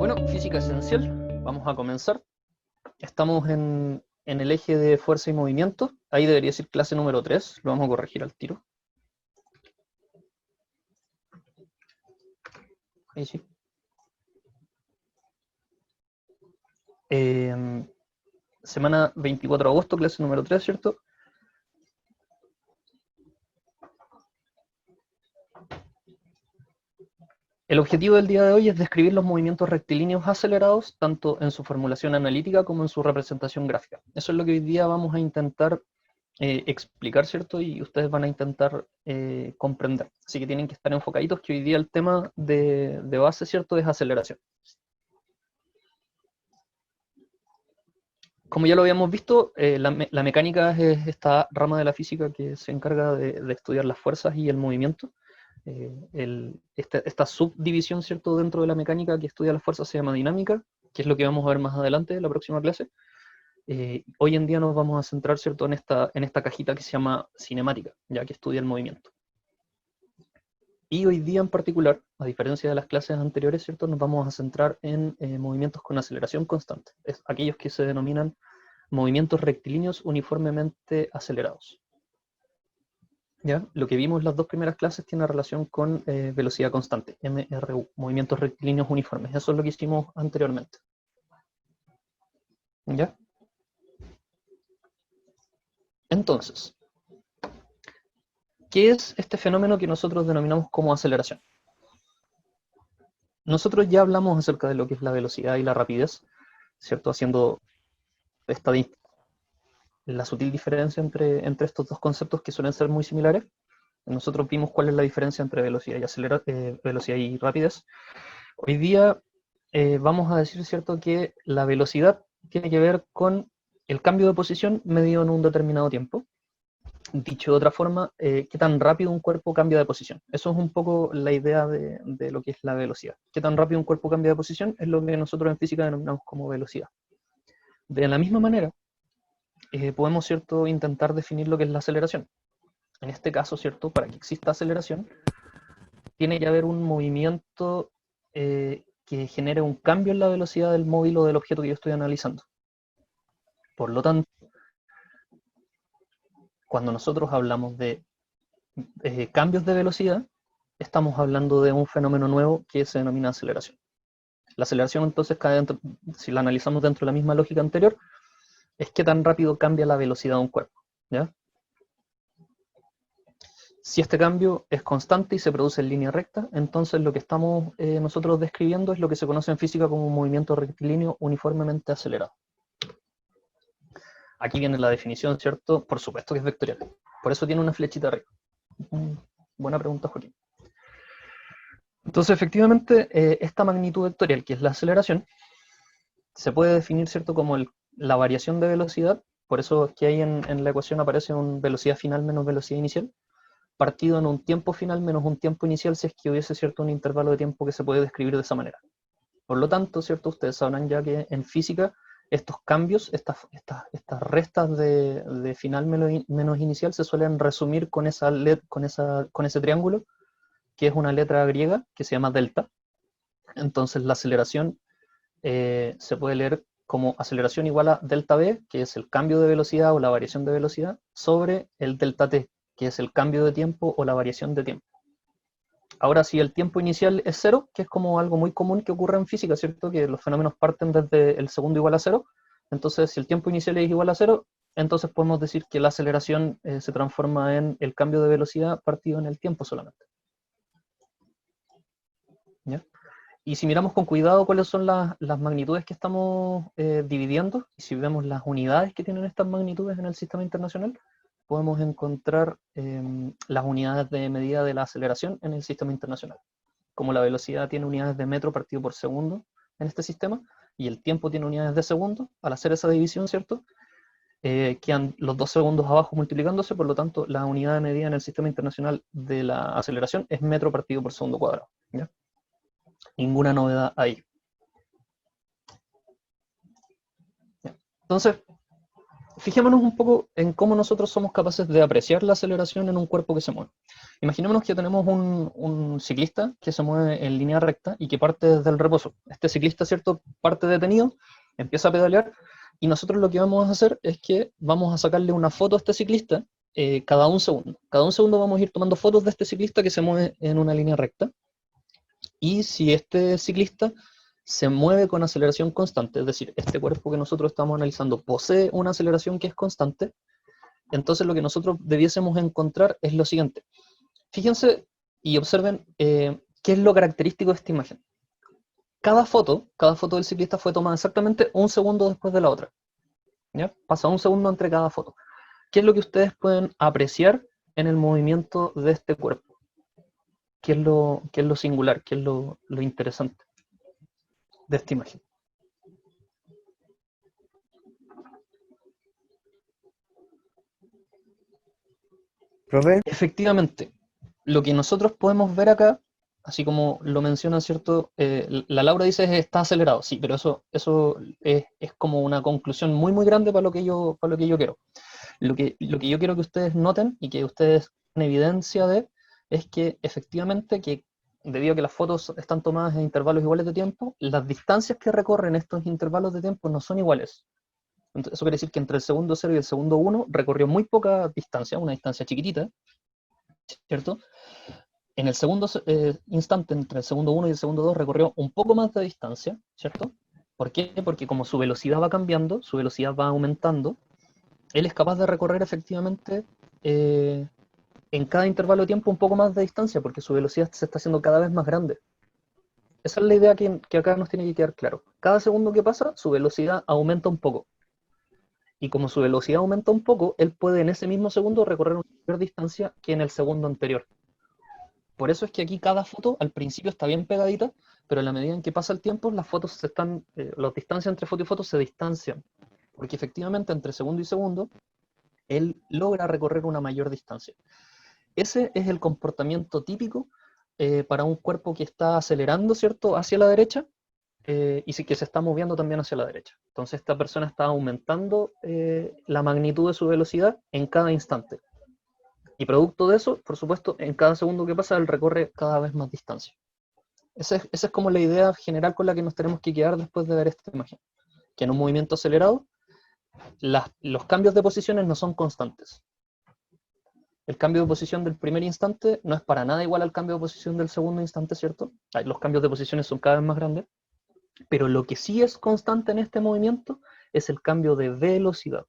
Bueno, física esencial, vamos a comenzar. Estamos en el eje de fuerza y movimiento. Ahí debería decir clase número 3, lo vamos a corregir al tiro. Ahí sí. Semana 24 de agosto, clase número 3, ¿cierto? El objetivo del día de hoy es describir los movimientos rectilíneos acelerados, tanto en su formulación analítica como en su representación gráfica. Eso es lo que hoy día vamos a intentar explicar, ¿cierto? Y ustedes van a intentar comprender. Así que tienen que estar enfocaditos, que hoy día el tema de base, ¿cierto?, es aceleración. Como ya lo habíamos visto, la mecánica es esta rama de la física que se encarga de estudiar las fuerzas y el movimiento. Esta subdivisión, ¿cierto?, dentro de la mecánica que estudia las fuerzas se llama dinámica, que es lo que vamos a ver más adelante en la próxima clase. Hoy en día nos vamos a centrar, ¿cierto?, en esta cajita que se llama cinemática, ya que estudia el movimiento. Y hoy día en particular, a diferencia de las clases anteriores, ¿cierto?, nos vamos a centrar en movimientos con aceleración constante, es aquellos que se denominan movimientos rectilíneos uniformemente acelerados. ¿Ya? Lo que vimos en las dos primeras clases tiene relación con velocidad constante, MRU, movimientos rectilíneos uniformes. Eso es lo que hicimos anteriormente. ¿Ya? Entonces, ¿qué es este fenómeno que nosotros denominamos como aceleración? Nosotros ya hablamos acerca de lo que es la velocidad y la rapidez, ¿cierto? Haciendo la sutil diferencia entre estos dos conceptos que suelen ser muy similares. Nosotros vimos cuál es la diferencia entre velocidad velocidad y rapidez. Hoy día vamos a decir, ¿cierto?, que la velocidad tiene que ver con el cambio de posición medido en un determinado tiempo. Dicho de otra forma, qué tan rápido un cuerpo cambia de posición. Eso es un poco la idea de lo que es la velocidad. Qué tan rápido un cuerpo cambia de posición es lo que nosotros en física denominamos como velocidad. De la misma manera, podemos, ¿cierto?, intentar definir lo que es la aceleración. En este caso, ¿cierto?, para que exista aceleración, tiene que haber un movimiento que genere un cambio en la velocidad del móvil o del objeto que yo estoy analizando. Por lo tanto, cuando nosotros hablamos de cambios de velocidad, estamos hablando de un fenómeno nuevo que se denomina aceleración. La aceleración, entonces, cae dentro, si la analizamos dentro de la misma lógica anterior, es qué tan rápido cambia la velocidad de un cuerpo, ¿ya? Si este cambio es constante y se produce en línea recta, entonces lo que estamos nosotros describiendo es lo que se conoce en física como un movimiento rectilíneo uniformemente acelerado. Aquí viene la definición, ¿cierto? Por supuesto que es vectorial. Por eso tiene una flechita arriba. Buena pregunta, Joaquín. Entonces, efectivamente, esta magnitud vectorial, que es la aceleración, se puede definir, ¿cierto?, como la variación de velocidad. Por eso es que ahí en la ecuación aparece un velocidad final menos velocidad inicial, partido en un tiempo final menos un tiempo inicial, si es que hubiese, ¿cierto?, un intervalo de tiempo que se puede describir de esa manera. Por lo tanto, ¿cierto?, ustedes sabrán ya que en física estos cambios, estas restas de final menos inicial se suelen resumir con ese triángulo, que es una letra griega que se llama delta. Entonces la aceleración se puede leer como aceleración igual a delta v, que es el cambio de velocidad o la variación de velocidad, sobre el delta t, que es el cambio de tiempo o la variación de tiempo. Ahora, si el tiempo inicial es cero, que es como algo muy común que ocurre en física, ¿cierto?, que los fenómenos parten desde el segundo igual a cero, entonces si el tiempo inicial es igual a cero, entonces podemos decir que la aceleración se transforma en el cambio de velocidad partido en el tiempo solamente. ¿Ya? Y si miramos con cuidado cuáles son las magnitudes que estamos dividiendo, y si vemos las unidades que tienen estas magnitudes en el sistema internacional, podemos encontrar las unidades de medida de la aceleración en el sistema internacional. Como la velocidad tiene unidades de metro partido por segundo en este sistema, y el tiempo tiene unidades de segundo, al hacer esa división, ¿cierto?, quedan los 2 segundos abajo multiplicándose, por lo tanto, la unidad de medida en el sistema internacional de la aceleración es metro partido por segundo cuadrado, ¿ya? Ninguna novedad ahí. Entonces, fijémonos un poco en cómo nosotros somos capaces de apreciar la aceleración en un cuerpo que se mueve. Imaginémonos que tenemos un ciclista que se mueve en línea recta y que parte desde el reposo. Este ciclista, ¿cierto?, parte detenido, empieza a pedalear, y nosotros lo que vamos a hacer es que vamos a sacarle una foto a este ciclista cada un segundo. Cada un segundo vamos a ir tomando fotos de este ciclista que se mueve en una línea recta. Y si este ciclista se mueve con aceleración constante, es decir, este cuerpo que nosotros estamos analizando posee una aceleración que es constante, entonces lo que nosotros debiésemos encontrar es lo siguiente. Fíjense y observen qué es lo característico de esta imagen. Cada foto del ciclista fue tomada exactamente un segundo después de la otra. ¿Ya? Pasa un segundo entre cada foto. ¿Qué es lo que ustedes pueden apreciar en el movimiento de este cuerpo? ¿Qué es lo singular? ¿Qué es lo interesante de esta imagen? ¿Profe? Efectivamente, lo que nosotros podemos ver acá, así como lo menciona, ¿cierto? La Laura dice está acelerado, sí, pero eso es como una conclusión muy, muy grande para lo que yo quiero. Lo que yo quiero que ustedes noten y que ustedes den evidencia de es que efectivamente que debido a que las fotos están tomadas en intervalos iguales de tiempo, las distancias que recorren estos intervalos de tiempo no son iguales. Entonces, eso quiere decir que entre el segundo 0 y el segundo 1 recorrió muy poca distancia, una distancia chiquitita, ¿cierto? En el segundo instante, entre el segundo 1 y el segundo 2, recorrió un poco más de distancia, ¿cierto? ¿Por qué? Porque como su velocidad va cambiando, su velocidad va aumentando, él es capaz de recorrer efectivamente en cada intervalo de tiempo un poco más de distancia, porque su velocidad se está haciendo cada vez más grande. Esa es la idea que acá nos tiene que quedar claro. Cada segundo que pasa, su velocidad aumenta un poco. Y como su velocidad aumenta un poco, él puede en ese mismo segundo recorrer una mayor distancia que en el segundo anterior. Por eso es que aquí cada foto al principio está bien pegadita, pero a la medida en que pasa el tiempo, las fotos las distancias entre foto y foto se distancian. Porque efectivamente entre segundo y segundo, él logra recorrer una mayor distancia. Ese es el comportamiento típico para un cuerpo que está acelerando, ¿cierto?, hacia la derecha y que se está moviendo también hacia la derecha. Entonces esta persona está aumentando la magnitud de su velocidad en cada instante. Y producto de eso, por supuesto, en cada segundo que pasa, él recorre cada vez más distancia. Esa es como la idea general con la que nos tenemos que quedar después de ver esta imagen. Que en un movimiento acelerado, los cambios de posiciones no son constantes. El cambio de posición del primer instante no es para nada igual al cambio de posición del segundo instante, ¿cierto? Los cambios de posiciones son cada vez más grandes, pero lo que sí es constante en este movimiento es el cambio de velocidad,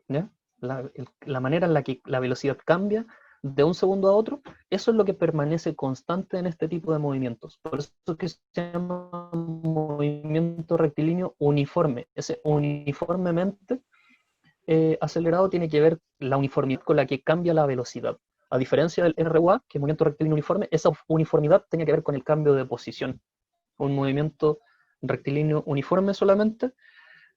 ¿ya? La manera en la que la velocidad cambia de un segundo a otro, eso es lo que permanece constante en este tipo de movimientos. Por eso es que se llama movimiento rectilíneo uniforme. Ese uniformemente acelerado tiene que ver la uniformidad con la que cambia la velocidad. A diferencia del NRUA, que es movimiento rectilíneo uniforme, esa uniformidad tenía que ver con el cambio de posición. Un movimiento rectilíneo uniforme solamente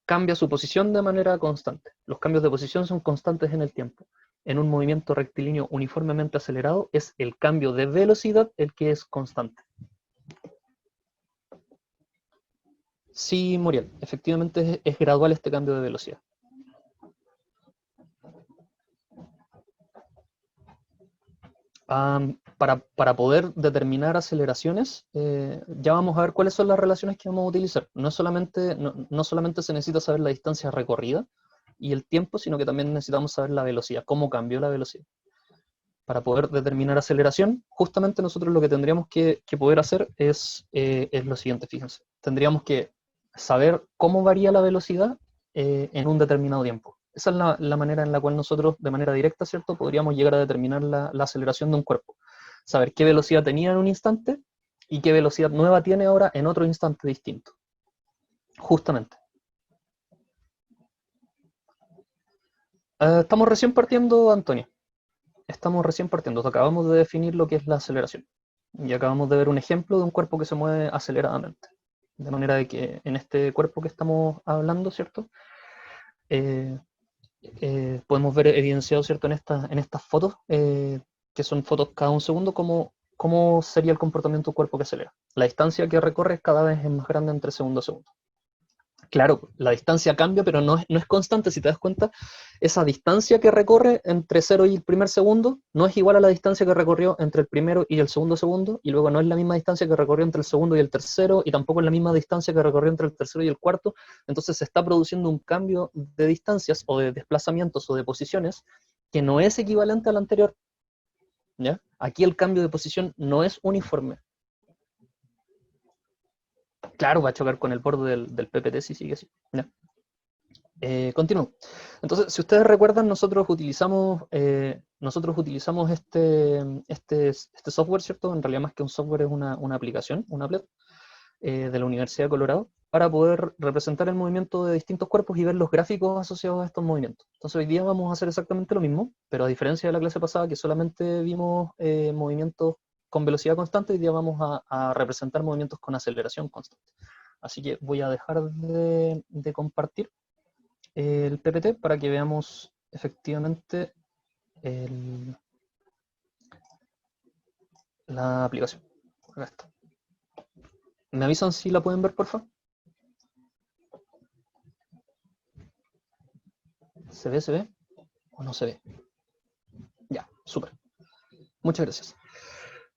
cambia su posición de manera constante. Los cambios de posición son constantes en el tiempo. En un movimiento rectilíneo uniformemente acelerado es el cambio de velocidad el que es constante. Sí, Muriel, efectivamente es gradual este cambio de velocidad. Para poder determinar aceleraciones, ya vamos a ver cuáles son las relaciones que vamos a utilizar. No solamente se necesita saber la distancia recorrida y el tiempo, sino que también necesitamos saber la velocidad, cómo cambió la velocidad. Para poder determinar aceleración, justamente nosotros lo que tendríamos que poder hacer es lo siguiente, fíjense. Tendríamos que saber cómo varía la velocidad en un determinado tiempo. Esa es la manera en la cual nosotros, de manera directa, ¿cierto?, podríamos llegar a determinar la aceleración de un cuerpo. Saber qué velocidad tenía en un instante y qué velocidad nueva tiene ahora en otro instante distinto. Justamente. Estamos recién partiendo, Antonio. Estamos recién partiendo. Acabamos de definir lo que es la aceleración. Y acabamos de ver un ejemplo de un cuerpo que se mueve aceleradamente. De manera de que en este cuerpo que estamos hablando, ¿cierto?, podemos ver evidenciado, ¿cierto?, en estas fotos, que son fotos cada un segundo, cómo sería el comportamiento del cuerpo que acelera. La distancia que recorre cada vez es más grande entre segundo a segundo. Claro, la distancia cambia, pero no es constante. Si te das cuenta, esa distancia que recorre entre 0 y el primer segundo no es igual a la distancia que recorrió entre el primero y el segundo segundo, y luego no es la misma distancia que recorrió entre el segundo y el tercero, y tampoco es la misma distancia que recorrió entre el tercero y el cuarto. Entonces se está produciendo un cambio de distancias o de desplazamientos o de posiciones que no es equivalente al anterior. ¿Ya? Aquí el cambio de posición no es uniforme. Claro, va a chocar con el borde del PPT si sigue así. ¿Ya? Continúo. Entonces, si ustedes recuerdan, nosotros utilizamos este software, ¿cierto? En realidad más que un software es una aplicación, una applet, de la Universidad de Colorado, para poder representar el movimiento de distintos cuerpos y ver los gráficos asociados a estos movimientos. Entonces hoy día vamos a hacer exactamente lo mismo, pero a diferencia de la clase pasada que solamente vimos movimientos con velocidad constante, hoy día vamos a representar movimientos con aceleración constante. Así que voy a dejar de compartir el PPT para que veamos efectivamente la aplicación. Acá está. ¿Me avisan si la pueden ver, por favor? ¿Se ve o no se ve? Ya, súper. Muchas gracias.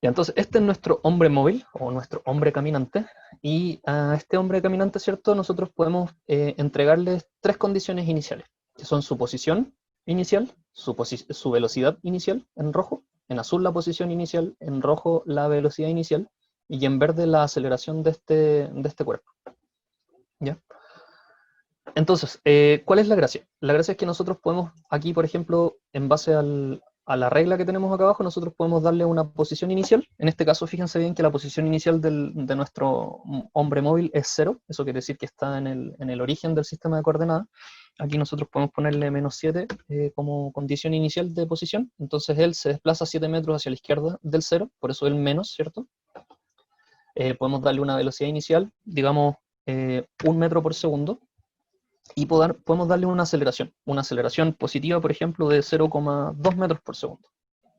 Ya, entonces, este es nuestro hombre móvil o nuestro hombre caminante. Y a este hombre caminante, ¿cierto? Nosotros podemos entregarles 3 condiciones iniciales, que son su posición inicial, su velocidad inicial en rojo, en azul la posición inicial, en rojo la velocidad inicial, y en verde la aceleración de este cuerpo. ¿Ya? Entonces, ¿cuál es la gracia? La gracia es que nosotros podemos, aquí por ejemplo, en base a la regla que tenemos acá abajo, nosotros podemos darle una posición inicial. En este caso, fíjense bien que la posición inicial de nuestro hombre móvil es 0. Eso quiere decir que está en el origen del sistema de coordenadas. Aquí nosotros podemos ponerle -7 como condición inicial de posición. Entonces él se desplaza 7 metros hacia la izquierda del 0, por eso el menos, ¿cierto? Podemos darle una velocidad inicial, digamos 1 metro por segundo. Y podemos darle una aceleración positiva, por ejemplo, de 0,2 metros por segundo.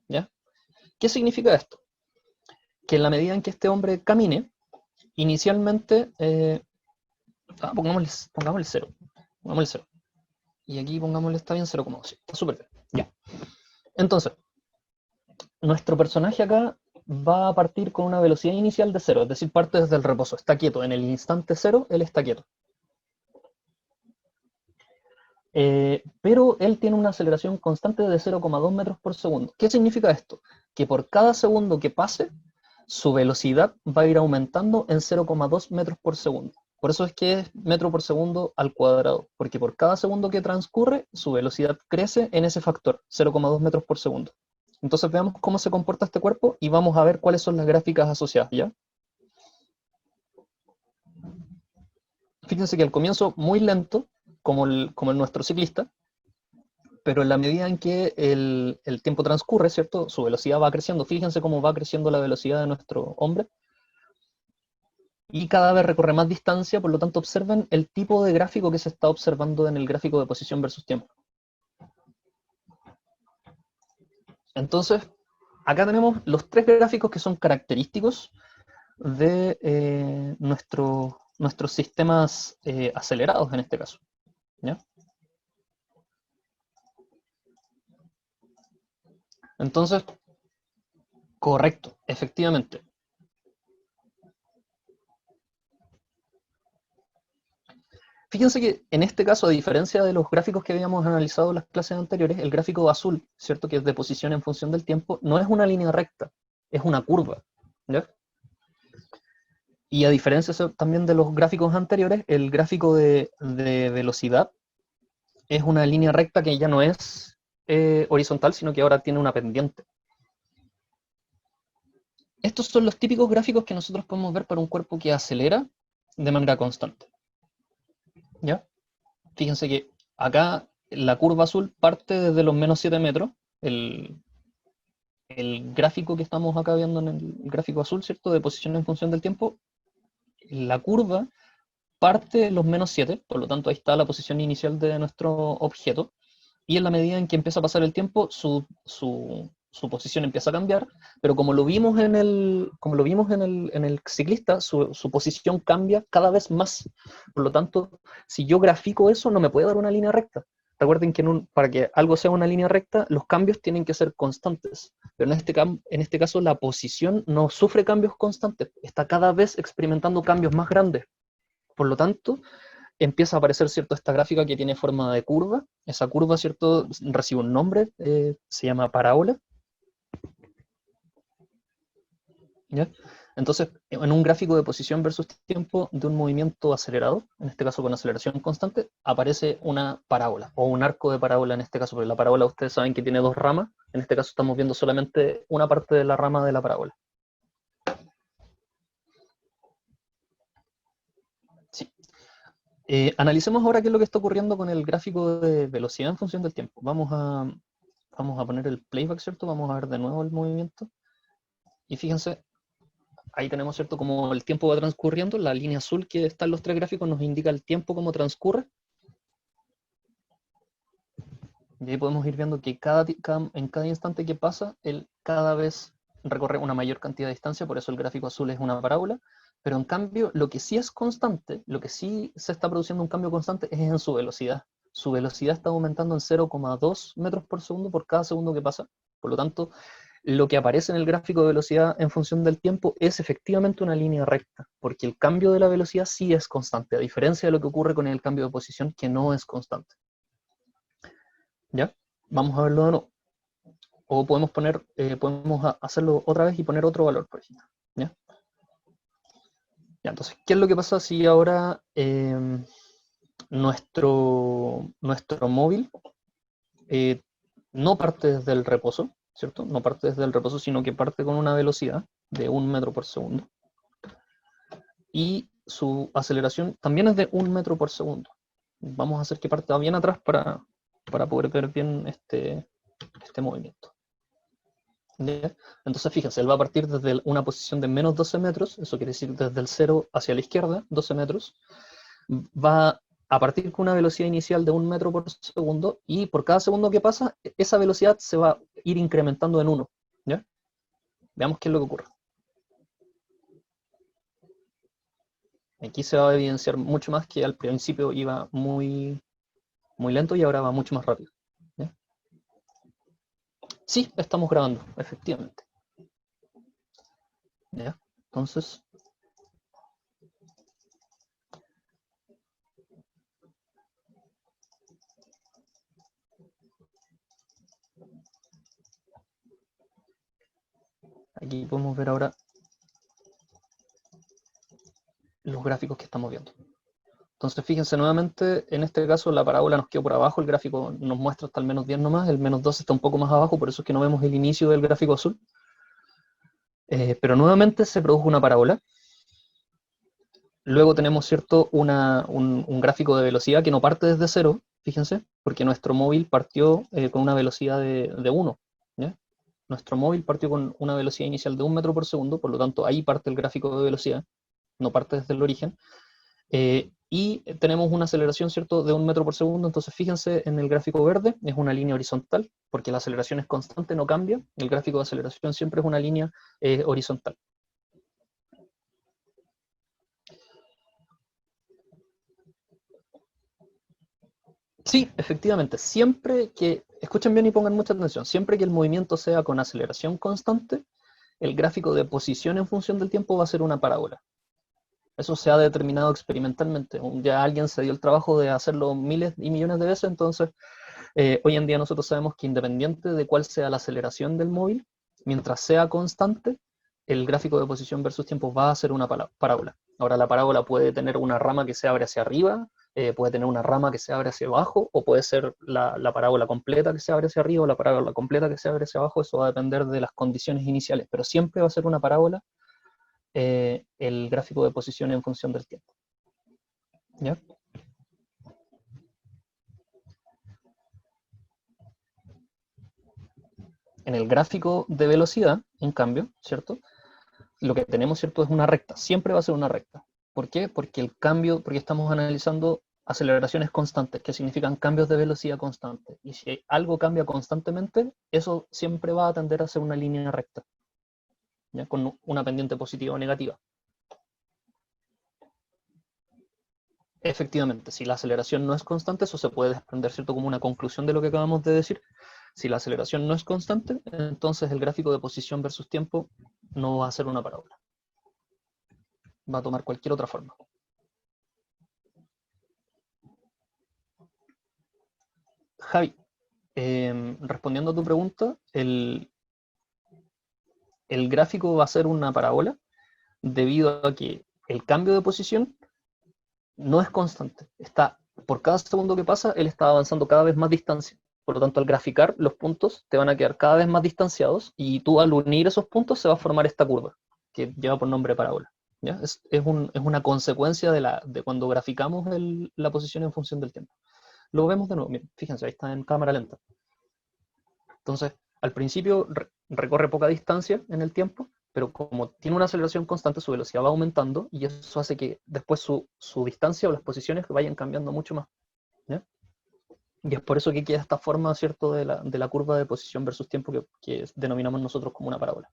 ¿Ya? ¿Qué significa esto? Que en la medida en que este hombre camine, inicialmente, pongámosle 0, pongámosle 0. Y aquí pongámosle, está bien, 0,2, está súper bien. Ya. Entonces, nuestro personaje acá va a partir con una velocidad inicial de 0, es decir, parte desde el reposo, está quieto, en el instante 0, él está quieto. Pero él tiene una aceleración constante de 0,2 metros por segundo. ¿Qué significa esto? Que por cada segundo que pase, su velocidad va a ir aumentando en 0,2 metros por segundo. Por eso es que es metro por segundo al cuadrado, porque por cada segundo que transcurre, su velocidad crece en ese factor, 0,2 metros por segundo. Entonces veamos cómo se comporta este cuerpo y vamos a ver cuáles son las gráficas asociadas, ¿ya? Fíjense que al comienzo muy lento, como nuestro ciclista, pero en la medida en que el tiempo transcurre, ¿cierto? Su velocidad va creciendo. Fíjense cómo va creciendo la velocidad de nuestro hombre. Y cada vez recorre más distancia, por lo tanto observen el tipo de gráfico que se está observando en el gráfico de posición versus tiempo. Entonces, acá tenemos los 3 gráficos que son característicos de nuestros sistemas acelerados en este caso. ¿Ya? Entonces, correcto, efectivamente. Fíjense que en este caso, a diferencia de los gráficos que habíamos analizado en las clases anteriores, el gráfico azul, ¿cierto? Que es de posición en función del tiempo, no es una línea recta, es una curva. ¿Ya? Y a diferencia también de los gráficos anteriores, el gráfico de velocidad es una línea recta que ya no es horizontal, sino que ahora tiene una pendiente. Estos son los típicos gráficos que nosotros podemos ver para un cuerpo que acelera de manera constante. ¿Ya? Fíjense que acá la curva azul parte desde los -7 metros. El gráfico que estamos acá viendo en el gráfico azul, ¿cierto? De posición en función del tiempo, la curva parte de los -7, por lo tanto ahí está la posición inicial de nuestro objeto, y en la medida en que empieza a pasar el tiempo, su su posición empieza a cambiar, pero como lo vimos en el ciclista, su posición cambia cada vez más. Por lo tanto, si yo grafico eso, no me puede dar una línea recta. Recuerden que para que algo sea una línea recta, los cambios tienen que ser constantes. Pero en este caso, la posición no sufre cambios constantes. Está cada vez experimentando cambios más grandes. Por lo tanto, empieza a aparecer, ¿cierto?, esta gráfica que tiene forma de curva. Esa curva, ¿cierto?, recibe un nombre, se llama parábola. ¿Ya? Entonces, en un gráfico de posición versus tiempo de un movimiento acelerado, en este caso con aceleración constante, aparece una parábola, o un arco de parábola en este caso, porque la parábola ustedes saben que tiene dos ramas, en este caso estamos viendo solamente una parte de la rama de la parábola. Sí. Analicemos ahora qué es lo que está ocurriendo con el gráfico de velocidad en función del tiempo. Vamos a poner el playback, ¿cierto? Vamos a ver de nuevo el movimiento. Y fíjense, ahí tenemos, ¿cierto?, como el tiempo va transcurriendo. La línea azul que está en los tres gráficos nos indica el tiempo, cómo transcurre. Y ahí podemos ir viendo que en cada instante que pasa, él cada vez recorre una mayor cantidad de distancia, por eso el gráfico azul es una parábola. Pero en cambio, lo que sí es constante, lo que sí se está produciendo un cambio constante es en su velocidad. Su velocidad está aumentando en 0,2 metros por segundo por cada segundo que pasa. Por lo tanto, lo que aparece en el gráfico de velocidad en función del tiempo es efectivamente una línea recta, porque el cambio de la velocidad sí es constante, a diferencia de lo que ocurre con el cambio de posición, que no es constante. ¿Ya? Vamos a verlo de nuevo. O podemos hacerlo otra vez y poner otro valor, por ejemplo. ¿Ya? Ya, entonces, ¿qué es lo que pasa si ahora nuestro móvil no parte desde el reposo, ¿cierto? No parte desde el reposo, sino que parte con una velocidad de 1 metro por segundo. Y su aceleración también es de 1 metro por segundo. Vamos a hacer que parta bien atrás para poder ver bien este movimiento. ¿Ya? Entonces fíjense, él va a partir desde una posición de menos 12 metros, eso quiere decir desde el 0 hacia la izquierda, 12 metros, va a partir con una velocidad inicial de 1 metro por segundo, y por cada segundo que pasa, esa velocidad se va a ir incrementando en 1. ¿Ya? Veamos qué es lo que ocurre. Aquí se va a evidenciar mucho más que al principio iba muy, muy lento y ahora va mucho más rápido. ¿Ya? Sí, estamos grabando, efectivamente. ¿Ya? Entonces, aquí podemos ver ahora los gráficos que estamos viendo. Entonces, fíjense nuevamente, en este caso la parábola nos quedó por abajo, el gráfico nos muestra hasta el menos 10 nomás, el menos 12 está un poco más abajo, por eso es que no vemos el inicio del gráfico azul. Pero nuevamente se produjo una parábola. Luego tenemos, ¿cierto?, un gráfico de velocidad que no parte desde cero, fíjense, porque nuestro móvil partió con una velocidad de 1. ¿Ya? Nuestro móvil partió con una velocidad inicial de 1 metro por segundo, por lo tanto ahí parte el gráfico de velocidad, no parte desde el origen. Y tenemos una aceleración, ¿cierto?, de 1 metro por segundo. Entonces fíjense en el gráfico verde, es una línea horizontal, porque la aceleración es constante, no cambia. El gráfico de aceleración siempre es una línea horizontal. Sí, efectivamente, siempre que, escuchen bien y pongan mucha atención, siempre que el movimiento sea con aceleración constante, el gráfico de posición en función del tiempo va a ser una parábola. Eso se ha determinado experimentalmente. Ya alguien se dio el trabajo de hacerlo miles y millones de veces, entonces hoy en día nosotros sabemos que independiente de cuál sea la aceleración del móvil, mientras sea constante, el gráfico de posición versus tiempo va a ser una parábola. Ahora la parábola puede tener una rama que se abre hacia arriba, puede tener una rama que se abre hacia abajo, o puede ser la parábola completa que se abre hacia arriba o la parábola completa que se abre hacia abajo. Eso va a depender de las condiciones iniciales, pero siempre va a ser una parábola el gráfico de posición en función del tiempo. ¿Ya? En el gráfico de velocidad, en cambio, ¿cierto?, lo que tenemos, ¿cierto?, es una recta, siempre va a ser una recta. ¿Por qué? Porque estamos analizando aceleraciones constantes, que significan cambios de velocidad constantes. Y si algo cambia constantemente, eso siempre va a tender a ser una línea recta, ¿ya? Con una pendiente positiva o negativa. Efectivamente, si la aceleración no es constante, eso se puede desprender, ¿cierto?, como una conclusión de lo que acabamos de decir. Si la aceleración no es constante, entonces el gráfico de posición versus tiempo no va a ser una parábola. Va a tomar cualquier otra forma. Javi, respondiendo a tu pregunta, el gráfico va a ser una parábola debido a que el cambio de posición no es constante. Por cada segundo que pasa, él está avanzando cada vez más distancia. Por lo tanto, al graficar, los puntos te van a quedar cada vez más distanciados y tú al unir esos puntos se va a formar esta curva, que lleva por nombre parábola. ¿Ya? Es una consecuencia de cuando graficamos la posición en función del tiempo. Lo vemos de nuevo, miren, fíjense, ahí está en cámara lenta. Entonces, al principio recorre poca distancia en el tiempo, pero como tiene una aceleración constante, su velocidad va aumentando y eso hace que después su distancia o las posiciones vayan cambiando mucho más. ¿Ya? Y es por eso que queda esta forma, ¿cierto?, de la curva de posición versus tiempo que denominamos nosotros como una parábola.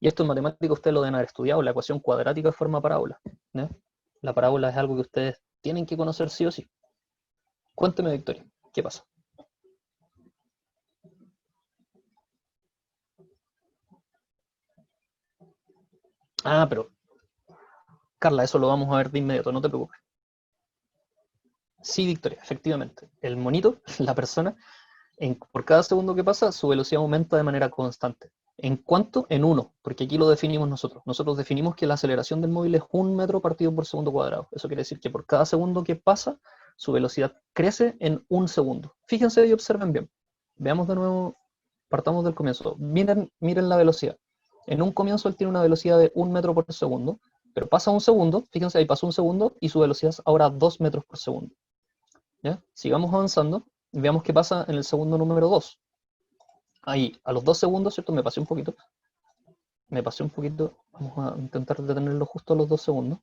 Y esto en matemática ustedes lo deben haber estudiado, la ecuación cuadrática forma parábola. ¿Ya? La parábola es algo que ustedes tienen que conocer sí o sí. Cuénteme, Victoria, ¿qué pasa? Ah, pero Carla, eso lo vamos a ver de inmediato, no te preocupes. Sí, Victoria, efectivamente. El monito, la persona, por cada segundo que pasa, su velocidad aumenta de manera constante. ¿En cuánto? En 1, porque aquí lo definimos nosotros. Nosotros definimos que la aceleración del móvil es 1 metro partido por segundo cuadrado. Eso quiere decir que por cada segundo que pasa, su velocidad crece en 1 segundo. Fíjense y observen bien. Veamos de nuevo, partamos del comienzo. Miren la velocidad. En un comienzo él tiene una velocidad de 1 metro por segundo, pero pasa un segundo, fíjense, ahí pasó un segundo y su velocidad es ahora 2 metros por segundo. ¿Ya? Sigamos avanzando y veamos qué pasa en el segundo número 2. Ahí, a los 2 segundos, ¿cierto? Me pasé un poquito. Vamos a intentar detenerlo justo a los 2 segundos.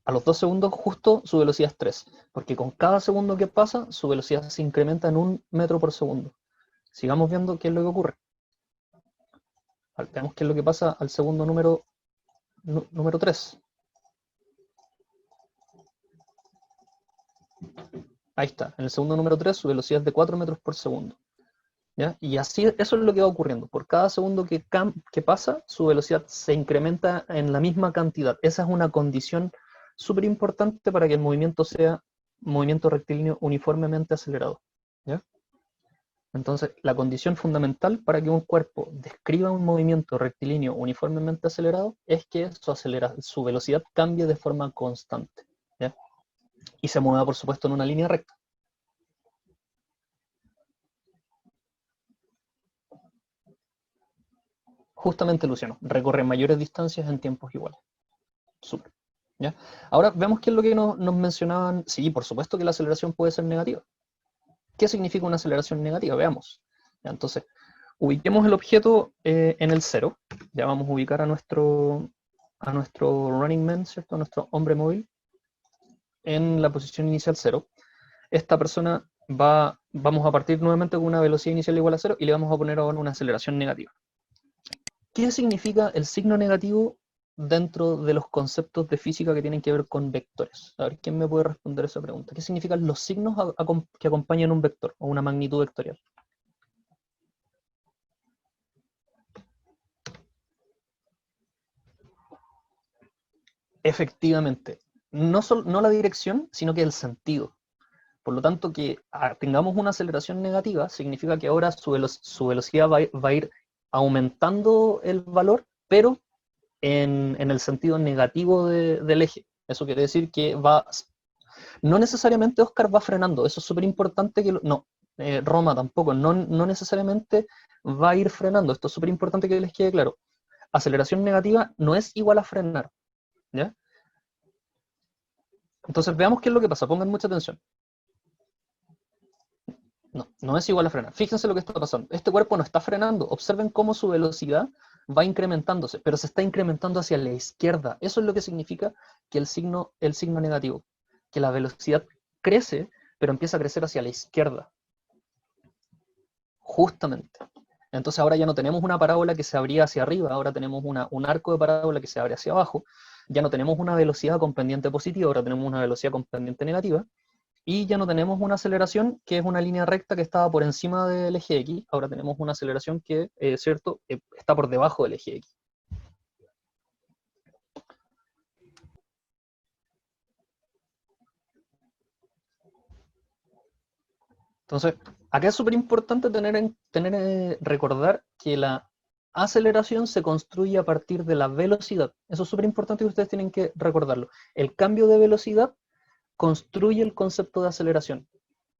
A los 2 segundos justo su velocidad es 3, porque con cada segundo que pasa su velocidad se incrementa en 1 metro por segundo. Sigamos viendo qué es lo que ocurre. Veamos qué es lo que pasa al segundo número 3. Ahí está, en el segundo número 3 su velocidad es de 4 metros por segundo. ¿Ya? Y así, eso es lo que va ocurriendo. Por cada segundo que pasa, su velocidad se incrementa en la misma cantidad. Esa es una condición súper importante para que el movimiento sea movimiento rectilíneo uniformemente acelerado. ¿Ya? Entonces, la condición fundamental para que un cuerpo describa un movimiento rectilíneo uniformemente acelerado es que su velocidad cambie de forma constante. ¿Ya? Y se mueva, por supuesto, en una línea recta. Justamente, Luciano, recorre mayores distancias en tiempos iguales. Súper. ¿Ya? Ahora vemos qué es lo que nos mencionaban. Sí, por supuesto que la aceleración puede ser negativa. ¿Qué significa una aceleración negativa? Veamos. ¿Ya? Entonces, ubiquemos el objeto en el 0. Ya vamos a ubicar a nuestro running man, ¿cierto? A nuestro hombre móvil en la posición inicial 0. Esta persona vamos a partir nuevamente con una velocidad inicial igual a 0 y le vamos a poner ahora una aceleración negativa. ¿Qué significa el signo negativo dentro de los conceptos de física que tienen que ver con vectores? A ver, ¿quién me puede responder esa pregunta? ¿Qué significan los signos que acompañan un vector o una magnitud vectorial? Efectivamente, no la dirección, sino que el sentido. Por lo tanto, que tengamos una aceleración negativa significa que ahora su velocidad va a ir aumentando el valor, pero en el sentido negativo del eje. Eso quiere decir que no necesariamente Oscar va frenando, eso es súper importante que no, Roma tampoco, no necesariamente va a ir frenando, esto es súper importante que les quede claro. Aceleración negativa no es igual a frenar, ¿ya? Entonces veamos qué es lo que pasa, pongan mucha atención. No es igual a frenar. Fíjense lo que está pasando. Este cuerpo no está frenando. Observen cómo su velocidad va incrementándose, pero se está incrementando hacia la izquierda. Eso es lo que significa que el signo negativo, que la velocidad crece, pero empieza a crecer hacia la izquierda. Justamente. Entonces ahora ya no tenemos una parábola que se abría hacia arriba, ahora tenemos un arco de parábola que se abre hacia abajo, ya no tenemos una velocidad con pendiente positiva, ahora tenemos una velocidad con pendiente negativa, y ya no tenemos una aceleración que es una línea recta que estaba por encima del eje X, ahora tenemos una aceleración que, ¿cierto?, está por debajo del eje X. Entonces, acá es súper importante recordar que la aceleración se construye a partir de la velocidad. Eso es súper importante y ustedes tienen que recordarlo. El cambio de velocidad construye el concepto de aceleración.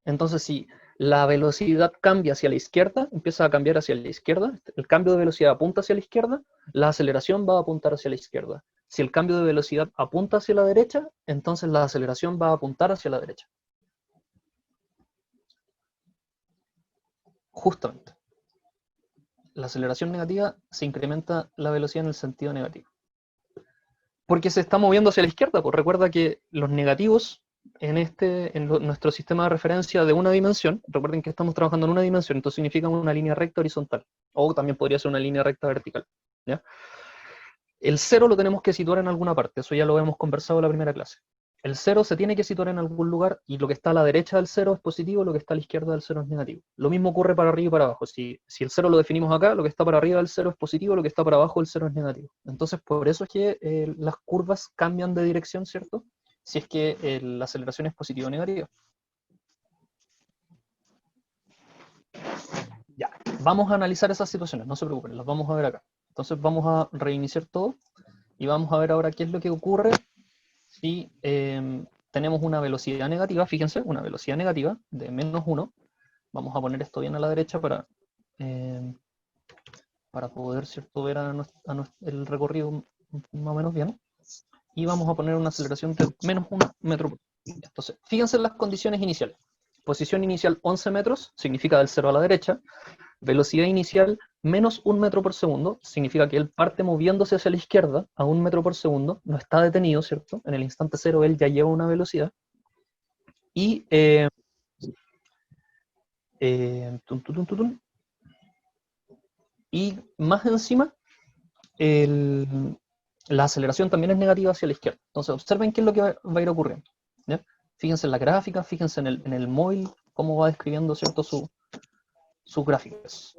Entonces, si la velocidad cambia hacia la izquierda, empieza a cambiar hacia la izquierda, el cambio de velocidad apunta hacia la izquierda, la aceleración va a apuntar hacia la izquierda. Si el cambio de velocidad apunta hacia la derecha, entonces la aceleración va a apuntar hacia la derecha. Justamente. La aceleración negativa se incrementa la velocidad en el sentido negativo. Porque se está moviendo hacia la izquierda, pues recuerda que los negativos nuestro sistema de referencia de una dimensión, recuerden que estamos trabajando en una dimensión, entonces significa una línea recta horizontal, o también podría ser una línea recta vertical, ¿ya? El cero lo tenemos que situar en alguna parte, eso ya lo hemos conversado en la primera clase. El cero se tiene que situar en algún lugar, y lo que está a la derecha del cero es positivo, lo que está a la izquierda del cero es negativo. Lo mismo ocurre para arriba y para abajo. Si el cero lo definimos acá, lo que está para arriba del cero es positivo, lo que está para abajo del cero es negativo. Entonces, por eso es que las curvas cambian de dirección, ¿cierto? Si es que la aceleración es positiva o negativa. Ya, vamos a analizar esas situaciones, no se preocupen, las vamos a ver acá. Entonces vamos a reiniciar todo, y vamos a ver ahora qué es lo que ocurre si tenemos una velocidad negativa, fíjense, una velocidad negativa de -1, vamos a poner esto bien a la derecha para poder, ¿cierto?, ver el recorrido más o menos bien, y vamos a poner una aceleración de -1 metro por segundo. Entonces, fíjense en las condiciones iniciales. Posición inicial 11 metros, significa del 0 a la derecha. Velocidad inicial -1 metro por segundo, significa que él parte moviéndose hacia la izquierda a 1 metro por segundo, no está detenido, ¿cierto? En el instante cero él ya lleva una velocidad. Y y más encima, la aceleración también es negativa hacia la izquierda. Entonces observen qué es lo que va a ir ocurriendo, ¿ya? Fíjense en la gráfica, fíjense en el móvil, cómo va describiendo, ¿cierto?, sus gráficas.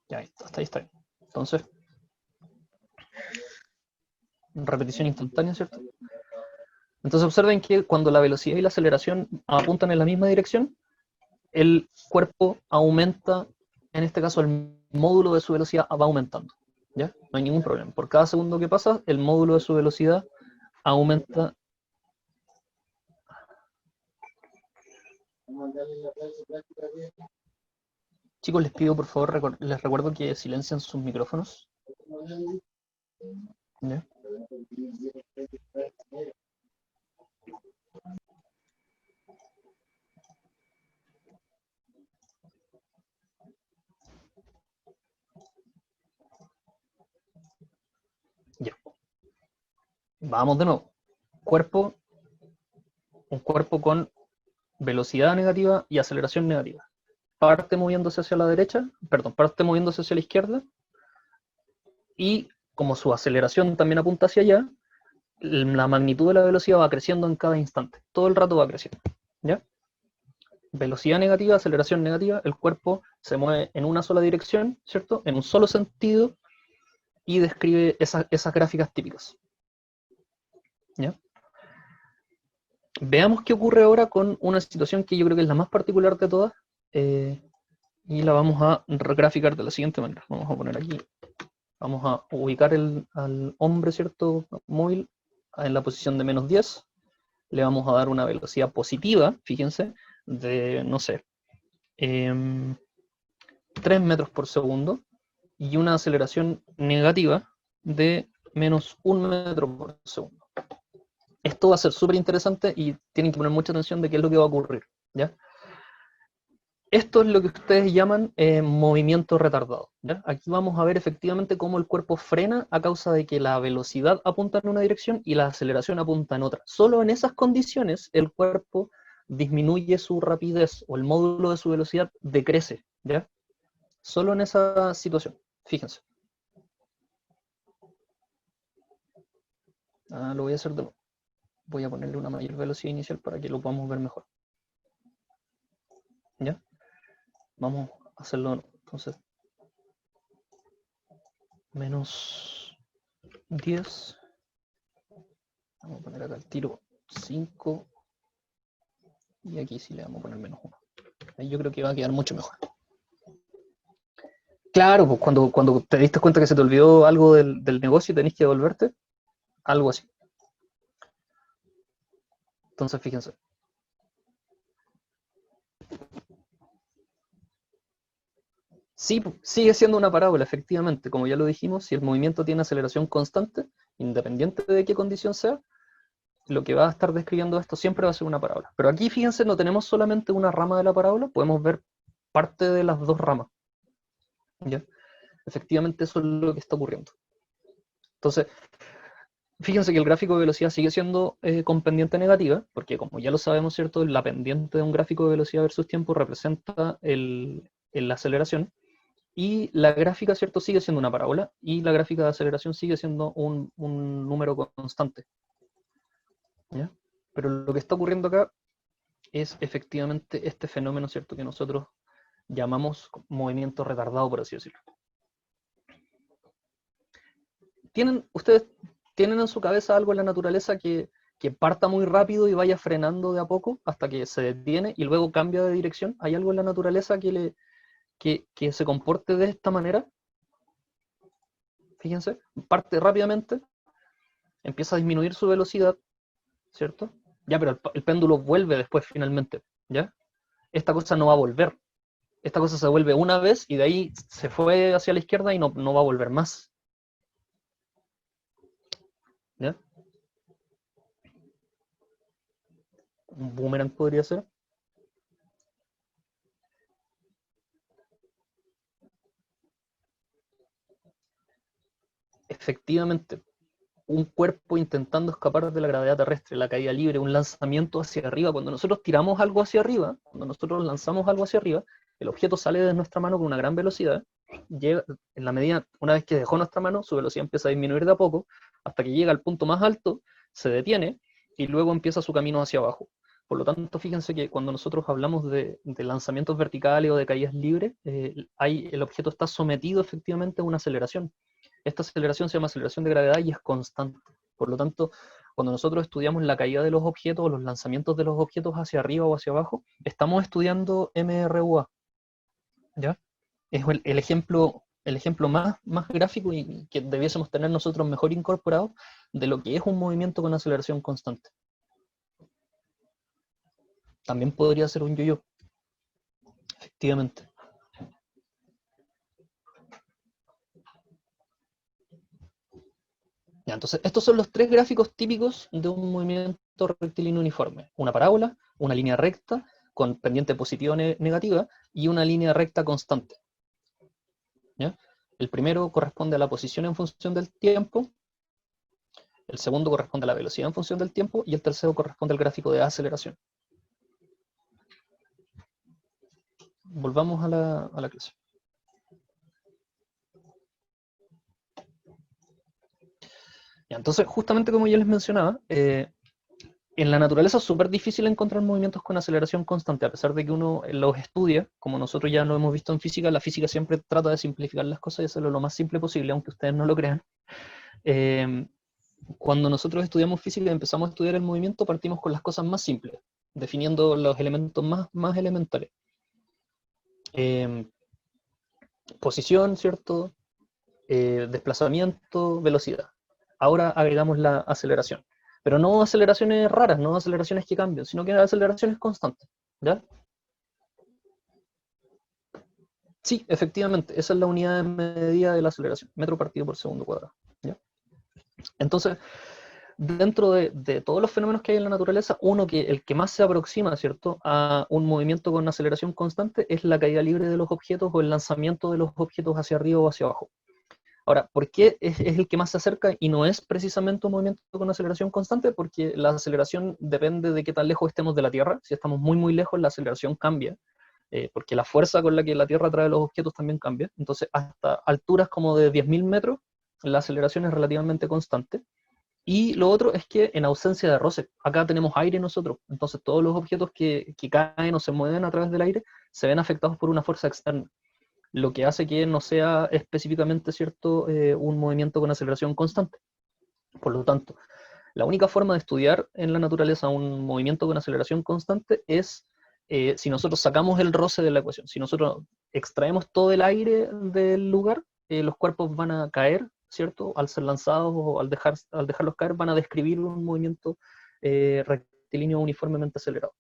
Ya, hasta ahí está bien. Entonces, repetición instantánea, ¿cierto? Entonces observen que cuando la velocidad y la aceleración apuntan en la misma dirección, el cuerpo aumenta, en este caso el módulo de su velocidad va aumentando, ¿ya? No hay ningún problema. Por cada segundo que pasa, el módulo de su velocidad aumenta. Chicos, les pido por favor, les recuerdo que silencien sus micrófonos, ¿ya? Ya. Vamos de nuevo. Un cuerpo con velocidad negativa y aceleración negativa. Parte moviéndose hacia la derecha, perdón, parte moviéndose hacia la izquierda, y como su aceleración también apunta hacia allá, la magnitud de la velocidad va creciendo en cada instante. Todo el rato va creciendo, ¿ya? Velocidad negativa, aceleración negativa, el cuerpo se mueve en una sola dirección, ¿cierto? En un solo sentido, y describe esas gráficas típicas, ¿ya? Veamos qué ocurre ahora con una situación que yo creo que es la más particular de todas, y la vamos a graficar de la siguiente manera. Vamos a poner aquí, vamos a ubicar al hombre, ¿cierto?, móvil en la posición de -10, le vamos a dar una velocidad positiva, fíjense, de, no sé, 3 metros por segundo, y una aceleración negativa de -1 metro por segundo. Esto va a ser súper interesante y tienen que poner mucha atención de qué es lo que va a ocurrir, ¿ya? Esto es lo que ustedes llaman movimiento retardado, ¿ya? Aquí vamos a ver efectivamente cómo el cuerpo frena a causa de que la velocidad apunta en una dirección y la aceleración apunta en otra. Solo en esas condiciones el cuerpo disminuye su rapidez o el módulo de su velocidad decrece, ¿ya? Solo en esa situación, fíjense. Lo voy a hacer de nuevo. Voy a ponerle una mayor velocidad inicial para que lo podamos ver mejor. ¿Ya? Vamos a hacerlo de nuevo. Entonces, menos 10. Vamos a poner acá el tiro 5. Y aquí sí le vamos a poner menos 1. Ahí yo creo que va a quedar mucho mejor. Claro, pues cuando te diste cuenta que se te olvidó algo del negocio y tenés que devolverte, algo así. Entonces, fíjense. Sí, sigue siendo una parábola, efectivamente. Como ya lo dijimos, si el movimiento tiene aceleración constante, independiente de qué condición sea, lo que va a estar describiendo esto siempre va a ser una parábola. Pero aquí, fíjense, no tenemos solamente una rama de la parábola, podemos ver parte de las dos ramas. ¿Ya? Efectivamente, eso es lo que está ocurriendo. Entonces, fíjense que el gráfico de velocidad sigue siendo con pendiente negativa, porque como ya lo sabemos, ¿cierto? La pendiente de un gráfico de velocidad versus tiempo representa la aceleración, y la gráfica, ¿cierto? Sigue siendo una parábola, y la gráfica de aceleración sigue siendo un número constante. ¿Ya? Pero lo que está ocurriendo acá es efectivamente este fenómeno, ¿cierto? Que nosotros llamamos movimiento retardado, por así decirlo. ¿Ustedes tienen en su cabeza algo en la naturaleza que parta muy rápido y vaya frenando de a poco hasta que se detiene y luego cambia de dirección? ¿Hay algo en la naturaleza que se comporte de esta manera? Fíjense, parte rápidamente, empieza a disminuir su velocidad, ¿cierto? Ya, pero el péndulo vuelve después finalmente, ¿ya? Esta cosa no va a volver. Esta cosa se vuelve una vez y de ahí se fue hacia la izquierda y no va a volver más. ¿Ya? Un boomerang podría ser. Efectivamente, un cuerpo intentando escapar de la gravedad terrestre, la caída libre, un lanzamiento hacia arriba. Cuando nosotros tiramos algo hacia arriba, cuando nosotros lanzamos algo hacia arriba, el objeto sale de nuestra mano con una gran velocidad. Llega, en la medida, una vez que dejó nuestra mano, su velocidad empieza a disminuir de a poco, hasta que llega al punto más alto, se detiene y luego empieza su camino hacia abajo. Por lo tanto, fíjense que cuando nosotros hablamos de lanzamientos verticales o de caídas libres, el objeto está sometido efectivamente a una aceleración. Esta aceleración se llama aceleración de gravedad y es constante. Por lo tanto, cuando nosotros estudiamos la caída de los objetos o los lanzamientos de los objetos hacia arriba o hacia abajo, estamos estudiando MRUA. ¿Ya? Es el ejemplo más gráfico y que debiésemos tener nosotros mejor incorporado de lo que es un movimiento con aceleración constante. También podría ser un yo-yo, efectivamente. Ya, entonces, estos son los tres gráficos típicos de un movimiento rectilíneo uniforme. Una parábola, una línea recta con pendiente positiva o negativa y una línea recta constante. ¿Ya? El primero corresponde a la posición en función del tiempo, el segundo corresponde a la velocidad en función del tiempo y el tercero corresponde al gráfico de aceleración. Volvamos a la clase. Ya, entonces, justamente como ya les mencionaba, en la naturaleza es súper difícil encontrar movimientos con aceleración constante, a pesar de que uno los estudia, como nosotros ya lo hemos visto en física, la física siempre trata de simplificar las cosas y hacerlo lo más simple posible, aunque ustedes no lo crean. Cuando nosotros estudiamos física y empezamos a estudiar el movimiento, partimos con las cosas más simples, definiendo los elementos más elementales. Posición, ¿cierto? Desplazamiento, velocidad. Ahora agregamos la aceleración. Pero no aceleraciones raras, no aceleraciones que cambian, sino que aceleraciones constantes. ¿Ya? Sí, efectivamente, esa es la unidad de medida de la aceleración, metro partido por segundo cuadrado. ¿Ya? Entonces, dentro de todos los fenómenos que hay en la naturaleza, el que más se aproxima, ¿cierto?, a un movimiento con aceleración constante es la caída libre de los objetos o el lanzamiento de los objetos hacia arriba o hacia abajo. Ahora, ¿por qué es el que más se acerca y no es precisamente un movimiento con aceleración constante? Porque la aceleración depende de qué tan lejos estemos de la Tierra. Si estamos muy, muy lejos, la aceleración cambia, porque la fuerza con la que la Tierra atrae los objetos también cambia. Entonces, hasta alturas como de 10.000 metros, la aceleración es relativamente constante. Y lo otro es que en ausencia de roce, acá tenemos aire nosotros, entonces todos los objetos que caen o se mueven a través del aire se ven afectados por una fuerza externa, lo que hace que no sea específicamente cierto un movimiento con aceleración constante. Por lo tanto, la única forma de estudiar en la naturaleza un movimiento con aceleración constante es si nosotros sacamos el roce de la ecuación, si nosotros extraemos todo el aire del lugar, los cuerpos van a caer, ¿cierto? Al ser lanzados o al dejarlos caer, van a describir un movimiento rectilíneo uniformemente acelerado.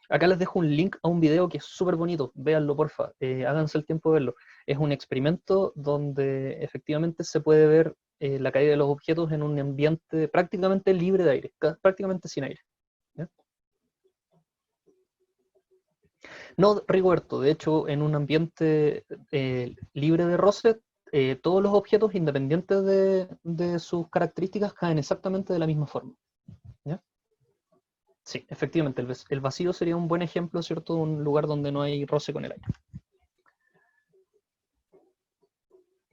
Acá les dejo un link a un video que es súper bonito, véanlo porfa, háganse el tiempo de verlo. Es un experimento donde efectivamente se puede ver la caída de los objetos en un ambiente prácticamente libre de aire, prácticamente sin aire. ¿Ya? No, Rigoberto, de hecho, en un ambiente libre de roce, todos los objetos, independientes de sus características, caen exactamente de la misma forma. ¿Ya? Sí, efectivamente, el vacío sería un buen ejemplo, ¿cierto?, de un lugar donde no hay roce con el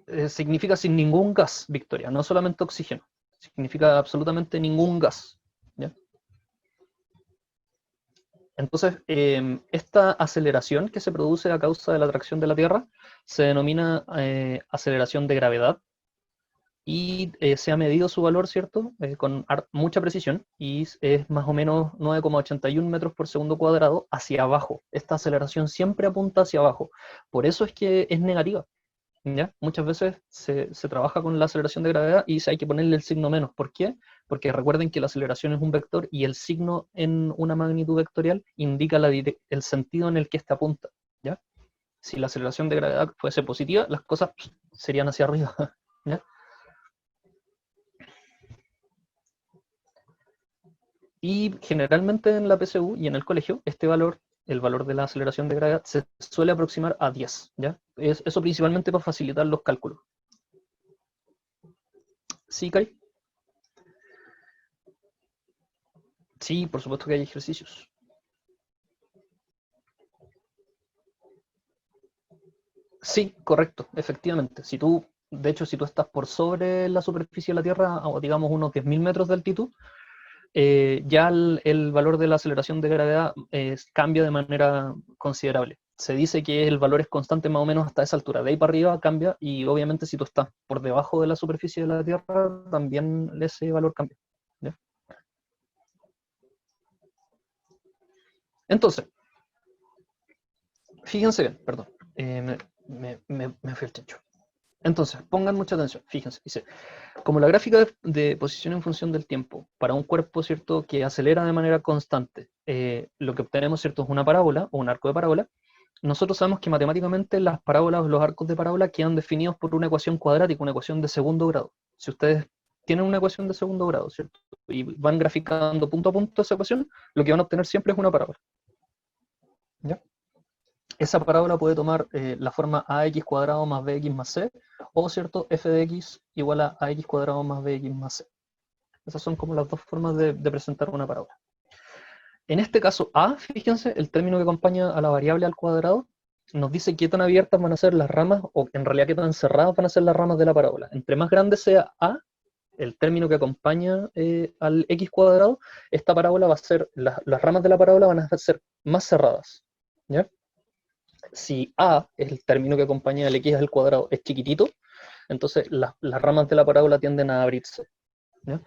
aire. Significa sin ningún gas, Victoria, no solamente oxígeno. Significa absolutamente ningún gas. ¿Ya? Entonces, esta aceleración que se produce a causa de la atracción de la Tierra se denomina aceleración de gravedad y se ha medido su valor, ¿cierto?, con mucha precisión, y es más o menos 9,81 metros por segundo cuadrado hacia abajo. Esta aceleración siempre apunta hacia abajo. Por eso es que es negativa. ¿Ya? Muchas veces se trabaja con la aceleración de gravedad y hay que ponerle el signo menos. ¿Por qué? Porque recuerden que la aceleración es un vector y el signo en una magnitud vectorial indica el sentido en el que éste apunta. ¿Ya? Si la aceleración de gravedad fuese positiva, las cosas serían hacia arriba. ¿Ya? Y generalmente en la PSU y en el colegio, este valor, el valor de la aceleración de gravedad, se suele aproximar a 10. ¿Ya? Eso principalmente para facilitar los cálculos. ¿Sí, Kai? Sí, por supuesto que hay ejercicios. Sí, correcto, efectivamente. De hecho, si tú estás por sobre la superficie de la Tierra, o digamos unos 10.000 metros de altitud, ya el valor de la aceleración de gravedad cambia de manera considerable. Se dice que el valor es constante más o menos hasta esa altura. De ahí para arriba cambia, y obviamente si tú estás por debajo de la superficie de la Tierra, también ese valor cambia. ¿Ya? Entonces, fíjense bien, perdón, me fui al chancho. Entonces, pongan mucha atención, fíjense, dice, como la gráfica de posición en función del tiempo para un cuerpo, ¿cierto?, que acelera de manera constante, lo que obtenemos, ¿cierto?, es una parábola o un arco de parábola. Nosotros sabemos que matemáticamente las parábolas o los arcos de parábola quedan definidos por una ecuación cuadrática, una ecuación de segundo grado. Si ustedes tienen una ecuación de segundo grado, ¿cierto?, y van graficando punto a punto esa ecuación, lo que van a obtener siempre es una parábola. ¿Ya? Esa parábola puede tomar la forma ax cuadrado más bx más c, o cierto, f de x igual a ax cuadrado más bx más c. Esas son como las dos formas de presentar una parábola. En este caso a, fíjense, el término que acompaña a la variable al cuadrado nos dice qué tan abiertas van a ser las ramas, o en realidad qué tan cerradas van a ser las ramas de la parábola. Entre más grande sea a, el término que acompaña al x cuadrado, esta parábola va a ser, las ramas de la parábola van a ser más cerradas. ¿Ya? Si a, el término que acompaña al x al cuadrado, es chiquitito, entonces las ramas de la parábola tienden a abrirse. ¿Ya?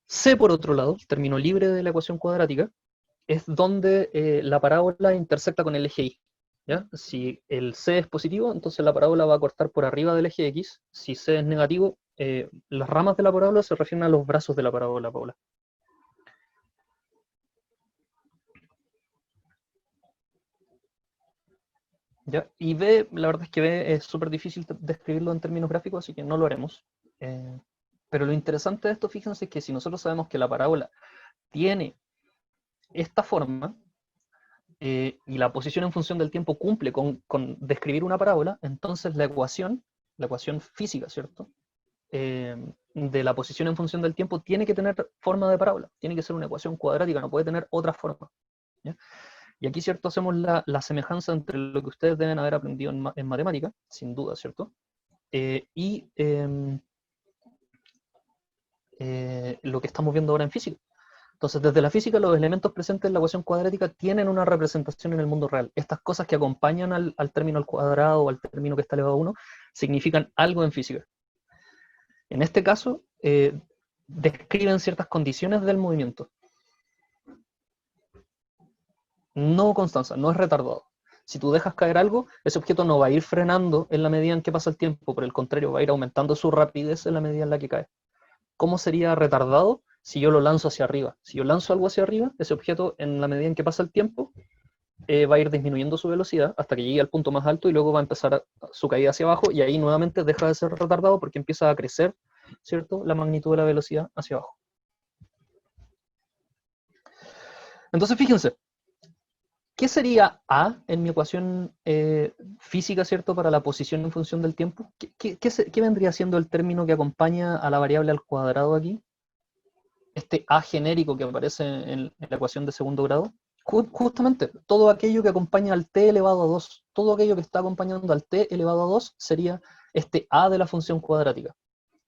C, por otro lado, el término libre de la ecuación cuadrática, es donde la parábola intersecta con el eje y. ¿Ya? Si el C es positivo, entonces la parábola va a cortar por arriba del eje X. Si C es negativo, las ramas de la parábola se refieren a los brazos de la parábola, Paula. ¿Ya? Y B, la verdad es que B es súper difícil describirlo en términos gráficos, así que no lo haremos. Pero lo interesante de esto, fíjense, es que si nosotros sabemos que la parábola tiene esta forma, y la posición en función del tiempo cumple con describir una parábola, entonces la ecuación física, ¿cierto? De la posición en función del tiempo tiene que tener forma de parábola, tiene que ser una ecuación cuadrática, no puede tener otra forma, ¿ya? Y aquí, ¿cierto?, hacemos la semejanza entre lo que ustedes deben haber aprendido en matemática, sin duda, ¿cierto? Y lo que estamos viendo ahora en física. Entonces, desde la física, los elementos presentes en la ecuación cuadrática tienen una representación en el mundo real. Estas cosas que acompañan al término al cuadrado o al término que está elevado a 1 significan algo en física. En este caso, describen ciertas condiciones del movimiento. No constancia, no es retardado. Si tú dejas caer algo, ese objeto no va a ir frenando en la medida en que pasa el tiempo, por el contrario, va a ir aumentando su rapidez en la medida en la que cae. ¿Cómo sería retardado? Si yo lo lanzo hacia arriba. Si yo lanzo algo hacia arriba, ese objeto, en la medida en que pasa el tiempo, va a ir disminuyendo su velocidad hasta que llegue al punto más alto y luego va a empezar su caída hacia abajo, y ahí nuevamente deja de ser retardado porque empieza a crecer, ¿cierto?, la magnitud de la velocidad hacia abajo. Entonces, fíjense, ¿qué sería A en mi ecuación física, ¿cierto?, para la posición en función del tiempo? ¿Qué vendría siendo el término que acompaña a la variable al cuadrado aquí? Este A genérico que aparece en la ecuación de segundo grado. Justamente, todo aquello que acompaña al t elevado a 2, todo aquello que está acompañando al t elevado a 2 sería este A de la función cuadrática,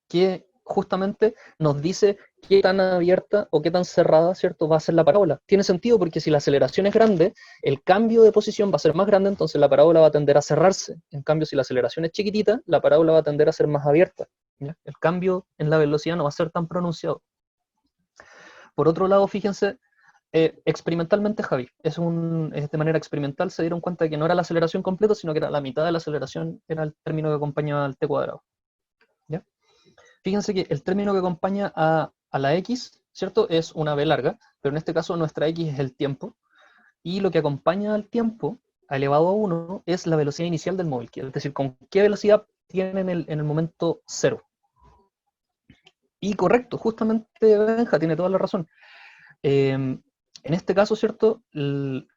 que justamente nos dice qué tan abierta o qué tan cerrada, ¿cierto?, va a ser la parábola. Tiene sentido porque si la aceleración es grande, el cambio de posición va a ser más grande, entonces la parábola va a tender a cerrarse. En cambio, si la aceleración es chiquitita, la parábola va a tender a ser más abierta, ¿ya? El cambio en la velocidad no va a ser tan pronunciado. Por otro lado, fíjense, experimentalmente, Javi, de manera experimental se dieron cuenta de que no era la aceleración completa, sino que era la mitad de la aceleración, era el término que acompañaba al t cuadrado. ¿Ya? Fíjense que el término que acompaña a la x, ¿cierto?, es una b larga, pero en este caso nuestra x es el tiempo, y lo que acompaña al tiempo, elevado a 1, es la velocidad inicial del móvil, es decir, con qué velocidad tiene en el momento 0. Y correcto, justamente Benja tiene toda la razón. En este caso, ¿cierto?, el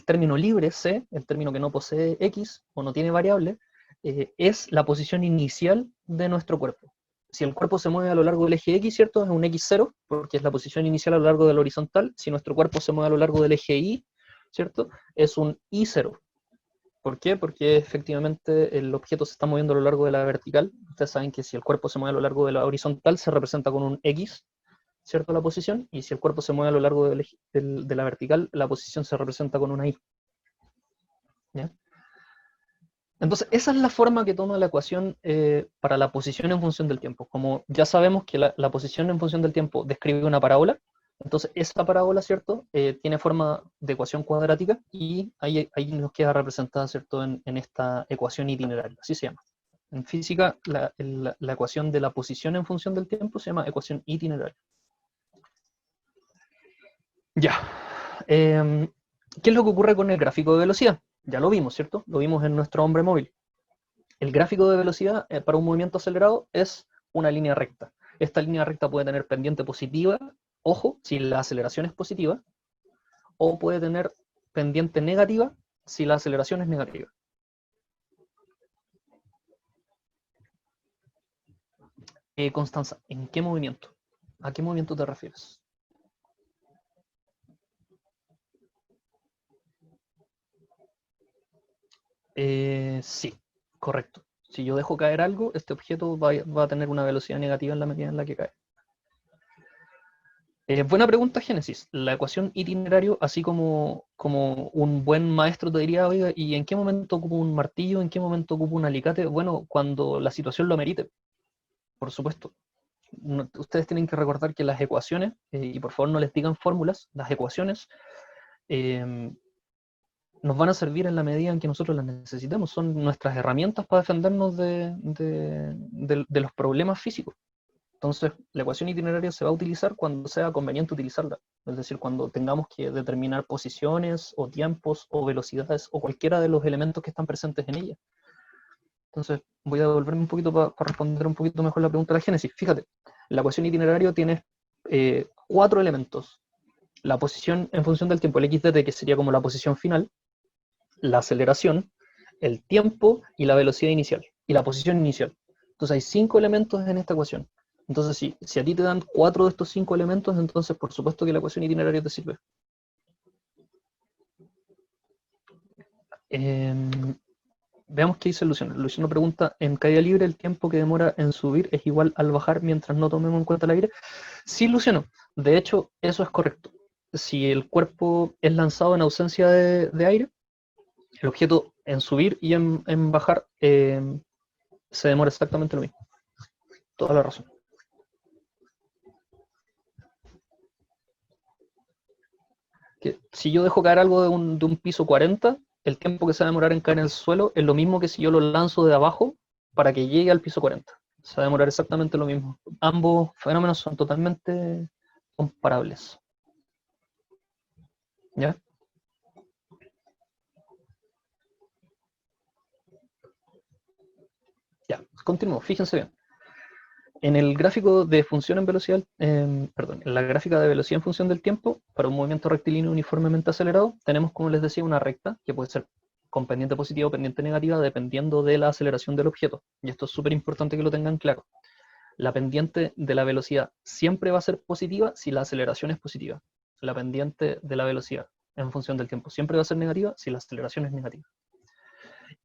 término libre, C, el término que no posee X o no tiene variable, es la posición inicial de nuestro cuerpo. Si el cuerpo se mueve a lo largo del eje X, ¿cierto?, es un X0, porque es la posición inicial a lo largo del horizontal. Si nuestro cuerpo se mueve a lo largo del eje Y, ¿cierto?, es un Y0. ¿Por qué? Porque efectivamente el objeto se está moviendo a lo largo de la vertical. Ustedes saben que si el cuerpo se mueve a lo largo de la horizontal, se representa con un X, ¿cierto?, la posición, y si el cuerpo se mueve a lo largo de la vertical, la posición se representa con una Y. ¿Ya? Entonces, esa es la forma que toma la ecuación para la posición en función del tiempo. Como ya sabemos que la posición en función del tiempo describe una parábola, entonces esa parábola, ¿cierto?, tiene forma de ecuación cuadrática, y ahí nos queda representada, ¿cierto?, en esta ecuación itineraria, así se llama. En física, la ecuación de la posición en función del tiempo se llama ecuación itineraria. Ya. ¿Qué es lo que ocurre con el gráfico de velocidad? Ya lo vimos, ¿cierto? Lo vimos en nuestro hombre móvil. El gráfico de velocidad para un movimiento acelerado es una línea recta. Esta línea recta puede tener pendiente positiva, ojo, si la aceleración es positiva, o puede tener pendiente negativa si la aceleración es negativa. Constanza, ¿en qué movimiento? ¿A qué movimiento te refieres? Sí, correcto. Si yo dejo caer algo, este objeto va a tener una velocidad negativa en la medida en la que cae. Buena pregunta, Génesis. La ecuación itinerario, así como un buen maestro te diría, oiga, ¿y en qué momento ocupo un martillo? ¿En qué momento ocupo un alicate? Bueno, cuando la situación lo amerite, por supuesto. Ustedes tienen que recordar que las ecuaciones, y por favor no les digan fórmulas, las ecuaciones nos van a servir en la medida en que nosotros las necesitemos. Son nuestras herramientas para defendernos de los problemas físicos. Entonces, la ecuación itineraria se va a utilizar cuando sea conveniente utilizarla. Es decir, cuando tengamos que determinar posiciones, o tiempos, o velocidades, o cualquiera de los elementos que están presentes en ella. Entonces, voy a devolverme un poquito para responder un poquito mejor la pregunta de la Génesis. Fíjate, la ecuación itinerario tiene 4 elementos. La posición en función del tiempo, el x de t, que sería como la posición final, la aceleración, el tiempo y la velocidad inicial, y la posición inicial. Entonces hay 5 elementos en esta ecuación. Entonces, si a ti te dan 4 de estos 5 elementos, entonces por supuesto que la ecuación itinerario te sirve. Veamos qué dice Luciano. Luciano pregunta, ¿en caída libre el tiempo que demora en subir es igual al bajar mientras no tomemos en cuenta el aire? Sí, Luciano. De hecho, eso es correcto. Si el cuerpo es lanzado en ausencia de aire, el objeto en subir y en bajar se demora exactamente lo mismo. Toda la razón. Que si yo dejo caer algo de un piso 40, el tiempo que se va a demorar en caer en el suelo es lo mismo que si yo lo lanzo de abajo para que llegue al piso 40. Se va a demorar exactamente lo mismo. Ambos fenómenos son totalmente comparables. ¿Ya? Ya, continúo, fíjense bien. En el gráfico de función en velocidad, perdón, en la gráfica de velocidad en función del tiempo, para un movimiento rectilíneo uniformemente acelerado, tenemos, como les decía, una recta que puede ser con pendiente positiva o pendiente negativa dependiendo de la aceleración del objeto. Y esto es súper importante que lo tengan claro. La pendiente de la velocidad siempre va a ser positiva si la aceleración es positiva. La pendiente de la velocidad en función del tiempo siempre va a ser negativa si la aceleración es negativa.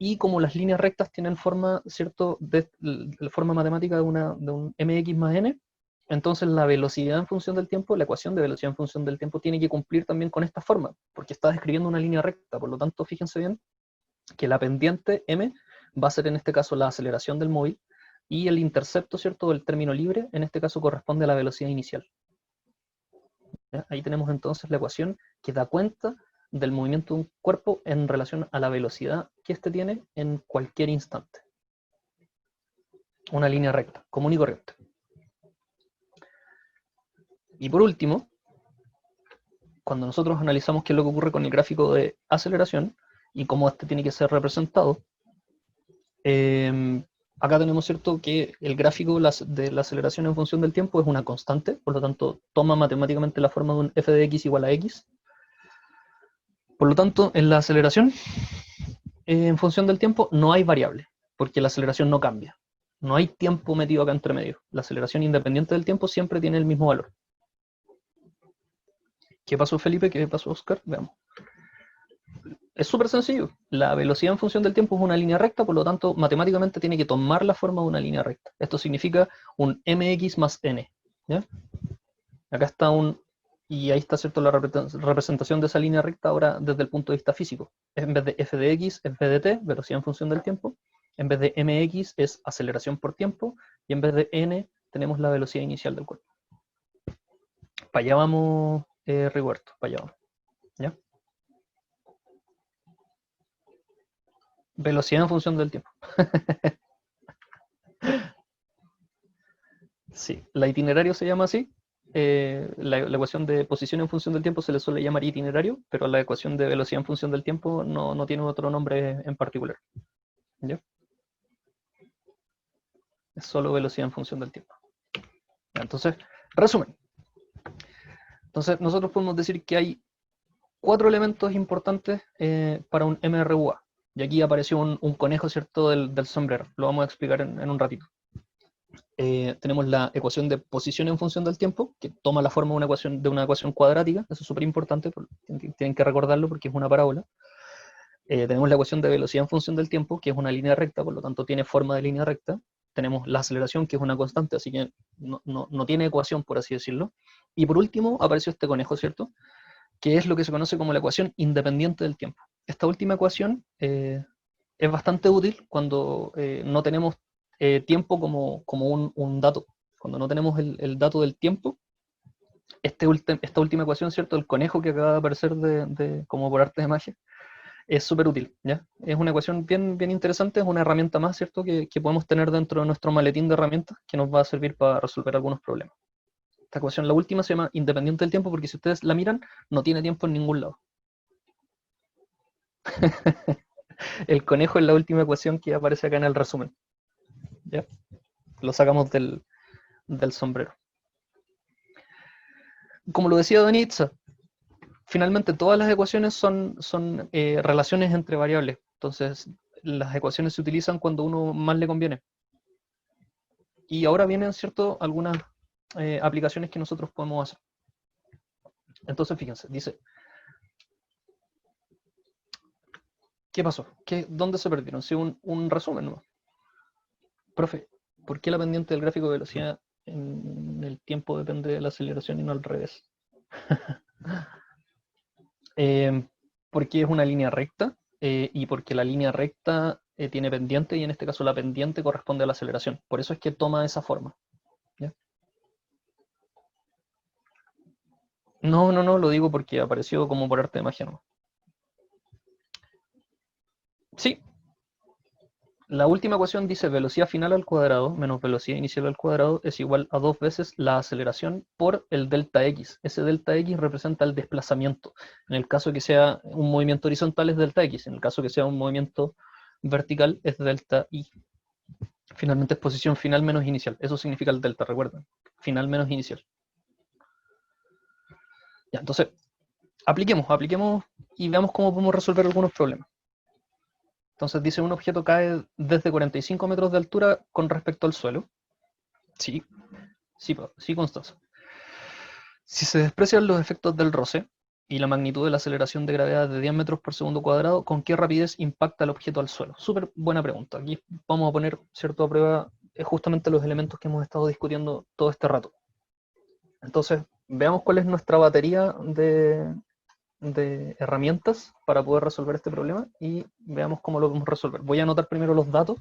Y como las líneas rectas tienen forma, ¿cierto?, de forma matemática de un mx más n, entonces la velocidad en función del tiempo, la ecuación de velocidad en función del tiempo tiene que cumplir también con esta forma, porque está describiendo una línea recta. Por lo tanto, fíjense bien que la pendiente m va a ser en este caso la aceleración del móvil, y el intercepto, ¿cierto?, del término libre, en este caso corresponde a la velocidad inicial. ¿Ya? Ahí tenemos entonces la ecuación que da cuenta del movimiento de un cuerpo en relación a la velocidad que éste tiene en cualquier instante. Una línea recta, común y corriente. Y por último, cuando nosotros analizamos qué es lo que ocurre con el gráfico de aceleración y cómo este tiene que ser representado, acá tenemos, ¿cierto?, que el gráfico de la aceleración en función del tiempo es una constante, por lo tanto toma matemáticamente la forma de un f de x igual a x. Por lo tanto, en la aceleración en función del tiempo no hay variable, porque la aceleración no cambia. No hay tiempo metido acá entre medio. La aceleración independiente del tiempo siempre tiene el mismo valor. ¿Qué pasó, Felipe? ¿Qué pasó, Oscar? Veamos. Es súper sencillo. La velocidad en función del tiempo es una línea recta, por lo tanto, matemáticamente tiene que tomar la forma de una línea recta. Esto significa un mx más n. ¿Ya? Acá está y ahí está, ¿cierto?, la representación de esa línea recta ahora desde el punto de vista físico. En vez de f de x, es v de t, velocidad en función del tiempo. En vez de mx es aceleración por tiempo. Y en vez de n tenemos la velocidad inicial del cuerpo. Para allá vamos, Rigoberto, para allá vamos. ¿Ya? Velocidad en función del tiempo. Sí, la itinerario se llama así. La ecuación de posición en función del tiempo se le suele llamar itinerario, pero la ecuación de velocidad en función del tiempo no tiene otro nombre en particular. ¿Ya? Es solo velocidad en función del tiempo. Entonces, resumen. Entonces, nosotros podemos decir que hay 4 elementos importantes para un MRUA. Y aquí apareció un conejo, ¿cierto?, del sombrero. Lo vamos a explicar en un ratito. Tenemos la ecuación de posición en función del tiempo, que toma la forma de una ecuación cuadrática. Eso es súper importante, tienen que recordarlo porque es una parábola. Tenemos la ecuación de velocidad en función del tiempo, que es una línea recta, por lo tanto tiene forma de línea recta. Tenemos la aceleración, que es una constante, así que no tiene ecuación, por así decirlo. Y por último apareció este conejo, ¿cierto?, que es lo que se conoce como la ecuación independiente del tiempo. Esta última ecuación es bastante útil cuando no tenemos tiempo como un dato. Cuando no tenemos el dato del tiempo, esta última ecuación, ¿cierto?, el conejo que acaba de aparecer como por arte de magia, es súper útil, ¿ya? Es una ecuación bien interesante, es una herramienta más, ¿cierto?, que podemos tener dentro de nuestro maletín de herramientas que nos va a servir para resolver algunos problemas. Esta ecuación, la última, se llama independiente del tiempo porque si ustedes la miran, no tiene tiempo en ningún lado. El conejo es la última ecuación que aparece acá en el resumen. ¿Ya? Lo sacamos del sombrero. como lo decía Danitza, finalmente todas las ecuaciones son relaciones entre variables. Entonces, las ecuaciones se utilizan cuando uno más le conviene. Y ahora vienen, ¿cierto?, algunas aplicaciones que nosotros podemos hacer. Entonces, fíjense, dice, ¿qué pasó? ¿Dónde se perdieron? Sí, un resumen, ¿no? Profe, ¿por qué la pendiente del gráfico de velocidad en el tiempo depende de la aceleración y no al revés? Porque es una línea recta y porque la línea recta tiene pendiente y en este caso la pendiente corresponde a la aceleración. Por eso es que toma esa forma. ¿Ya? No, lo digo porque apareció como por arte de magia, ¿no? Sí. La última ecuación dice velocidad final al cuadrado menos velocidad inicial al cuadrado es igual a 2 veces la aceleración por el delta x. Ese delta x representa el desplazamiento. En el caso que sea un movimiento horizontal es delta x. En el caso que sea un movimiento vertical es delta y. Finalmente es posición final menos inicial. Eso significa el delta, recuerden. Final menos inicial. Ya, entonces, apliquemos y veamos cómo podemos resolver algunos problemas. Entonces dice, un objeto cae desde 45 metros de altura con respecto al suelo. Sí, Constanza. Si se desprecian los efectos del roce y la magnitud de la aceleración de gravedad de 10 metros por segundo cuadrado, ¿con qué rapidez impacta el objeto al suelo? Súper buena pregunta. Aquí vamos a poner, ¿cierto?, a prueba justamente los elementos que hemos estado discutiendo todo este rato. Entonces, veamos cuál es nuestra batería de herramientas para poder resolver este problema y veamos cómo lo podemos resolver. Voy a anotar primero los datos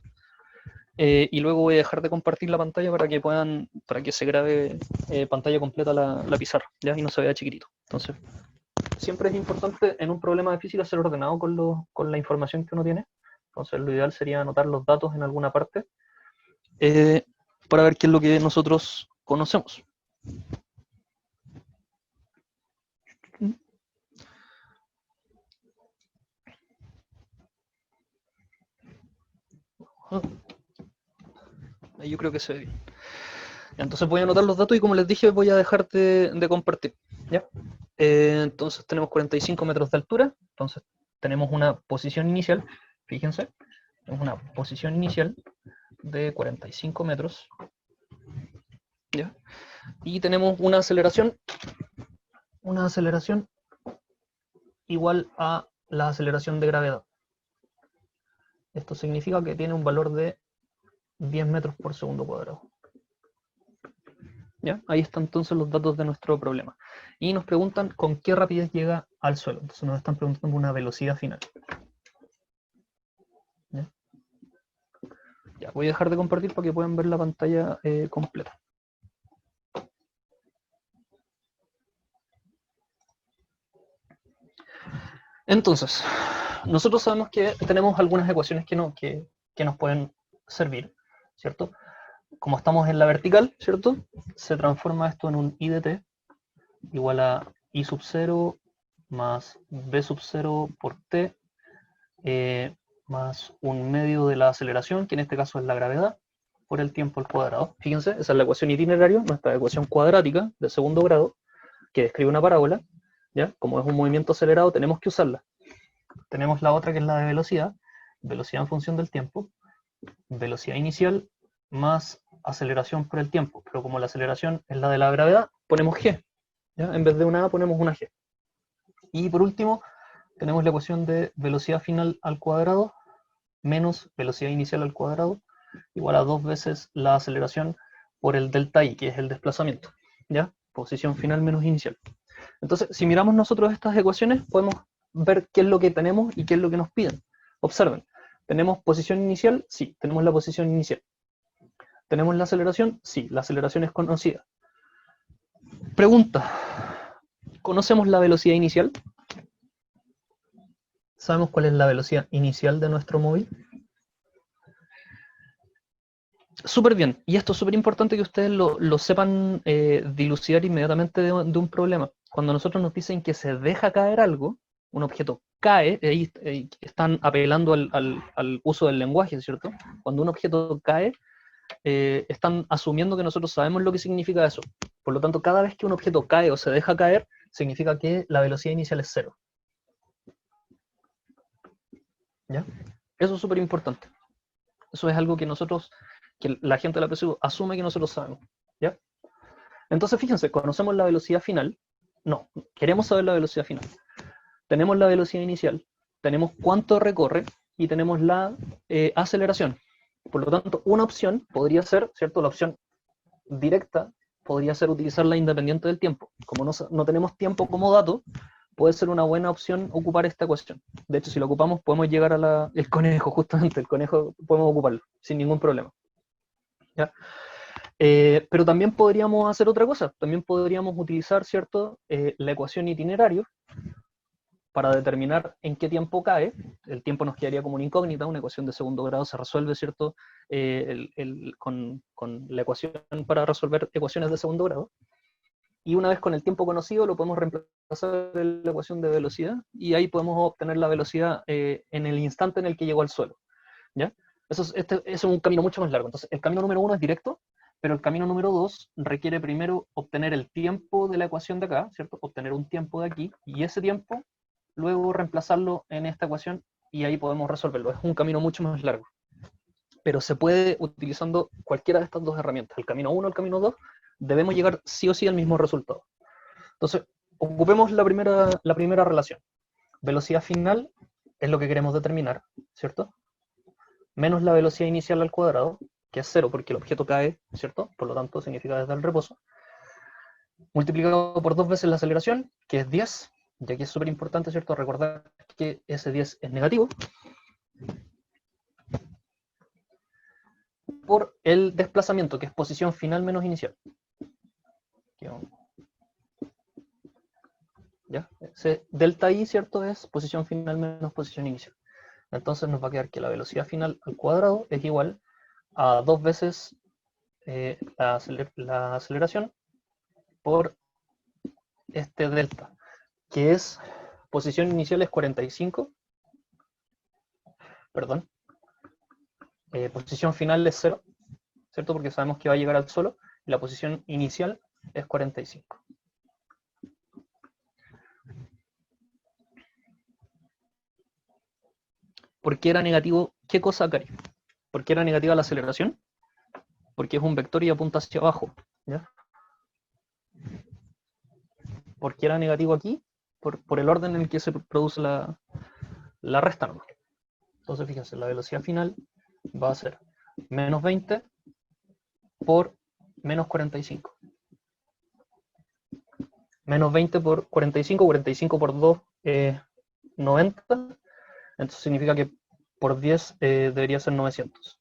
y luego voy a dejar de compartir la pantalla para que se grabe pantalla completa la pizarra, ¿ya? Y no se vea chiquitito. Entonces, siempre es importante en un problema de física ser ordenado con la información que uno tiene. Entonces, lo ideal sería anotar los datos en alguna parte para ver qué es lo que nosotros conocemos. Ahí yo creo que se ve bien. Entonces voy a anotar los datos y como les dije voy a dejar de compartir. ¿Ya? Entonces tenemos 45 metros de altura. Entonces tenemos una posición inicial. Fíjense. Tenemos una posición inicial de 45 metros. ¿Ya? Y tenemos una aceleración igual a la aceleración de gravedad. Esto significa que tiene un valor de 10 metros por segundo cuadrado. ¿Ya? Ahí están entonces los datos de nuestro problema. Y nos preguntan con qué rapidez llega al suelo. Entonces nos están preguntando una velocidad final. ¿Ya? Ya, voy a dejar de compartir para que puedan ver la pantalla completa. Entonces, nosotros sabemos que tenemos algunas ecuaciones que nos pueden servir, ¿cierto? Como estamos en la vertical, ¿cierto? Se transforma esto en un I de t igual a I sub 0 más B sub 0 por t más un medio de la aceleración, que en este caso es la gravedad, por el tiempo al cuadrado. Fíjense, esa es la ecuación itinerario, nuestra ecuación cuadrática de segundo grado, que describe una parábola, ¿ya? Como es un movimiento acelerado, tenemos que usarla. Tenemos la otra que es la de velocidad en función del tiempo, velocidad inicial más aceleración por el tiempo, pero como la aceleración es la de la gravedad, ponemos g, ¿ya? En vez de una a ponemos una g. Y por último, tenemos la ecuación de velocidad final al cuadrado menos velocidad inicial al cuadrado igual a 2 veces la aceleración por el delta i, que es el desplazamiento, ¿ya? Posición final menos inicial. Entonces, si miramos nosotros estas ecuaciones, podemos ver qué es lo que tenemos y qué es lo que nos piden. Observen, ¿tenemos posición inicial? Sí, tenemos la posición inicial. ¿Tenemos la aceleración? Sí, la aceleración es conocida. Pregunta, ¿conocemos la velocidad inicial? ¿Sabemos cuál es la velocidad inicial de nuestro móvil? Súper bien, y esto es súper importante que ustedes lo sepan dilucidar inmediatamente de un problema. Cuando nosotros nos dicen que se deja caer algo, un objeto cae, ahí están apelando al uso del lenguaje, ¿cierto? Cuando un objeto cae, están asumiendo que nosotros sabemos lo que significa eso. Por lo tanto, cada vez que un objeto cae o se deja caer, significa que la velocidad inicial es cero. ¿Ya? Eso es súper importante. Eso es algo que que la gente de la PSU asume que nosotros sabemos. ¿Ya? Entonces, fíjense, conocemos la velocidad final. No, queremos saber la velocidad final. Tenemos la velocidad inicial, tenemos cuánto recorre y tenemos la aceleración. Por lo tanto, una opción podría ser, ¿cierto? La opción directa podría ser utilizarla independiente del tiempo. Como no tenemos tiempo como dato, puede ser una buena opción ocupar esta ecuación. De hecho, si lo ocupamos, podemos llegar a el conejo, justamente, el conejo podemos ocuparlo sin ningún problema. ¿Ya? Pero también podríamos hacer otra cosa, también podríamos utilizar, ¿cierto? La ecuación itinerario para determinar en qué tiempo cae. El tiempo nos quedaría como una incógnita, una ecuación de segundo grado se resuelve, ¿cierto? Con la ecuación para resolver ecuaciones de segundo grado. Y una vez con el tiempo conocido, lo podemos reemplazar en la ecuación de velocidad y ahí podemos obtener la velocidad en el instante en el que llegó al suelo. ¿Ya? Este es un camino mucho más largo. Entonces, el camino número 1 es directo, pero el camino número 2 requiere primero obtener el tiempo de la ecuación de acá, ¿cierto? Obtener un tiempo de aquí, y ese tiempo luego reemplazarlo en esta ecuación y ahí podemos resolverlo. Es un camino mucho más largo, pero se puede utilizando cualquiera de estas dos herramientas, el camino 1 o el camino 2, debemos llegar sí o sí al mismo resultado. Entonces, ocupemos la primera relación. Velocidad final es lo que queremos determinar, ¿cierto? Menos la velocidad inicial al cuadrado, que es 0 porque el objeto cae, ¿cierto? Por lo tanto, significa desde el reposo. Multiplicado por 2 veces la aceleración, que es 10, y aquí es súper importante, ¿cierto? Recordar que ese 10 es negativo, por el desplazamiento, que es posición final menos inicial. ¿Ya? Ese delta I, ¿cierto? Es posición final menos posición inicial. Entonces nos va a quedar que la velocidad final al cuadrado es igual a 2 veces la aceleración por este delta, que es posición inicial es 45, perdón, posición final es 0, ¿cierto? Porque sabemos que va a llegar al suelo, y la posición inicial es 45. ¿Por qué era negativo? ¿Qué cosa, Cari? ¿Por qué era negativa la aceleración? Porque es un vector y apunta hacia abajo, ¿ya? ¿Por qué era negativo aquí? Por el orden en el que se produce la resta, ¿no? Entonces, fíjense, la velocidad final va a ser menos 20 por menos 45. Menos 20 por 45, 45 por 2 es 90, entonces significa que por 10 debería ser 900.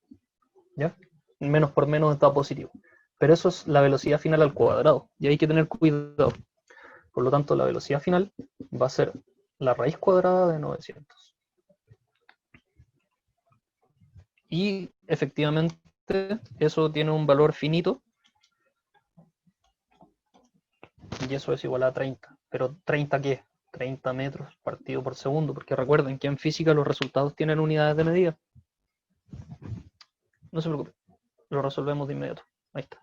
¿Ya? Menos por menos da positivo. Pero eso es la velocidad final al cuadrado, y hay que tener cuidado. Por lo tanto, la velocidad final va a ser la raíz cuadrada de 900. Y efectivamente eso tiene un valor finito, y eso es igual a 30. ¿Pero 30 qué? 30 metros partido por segundo, porque recuerden que en física los resultados tienen unidades de medida. No se preocupen, lo resolvemos de inmediato. Ahí está.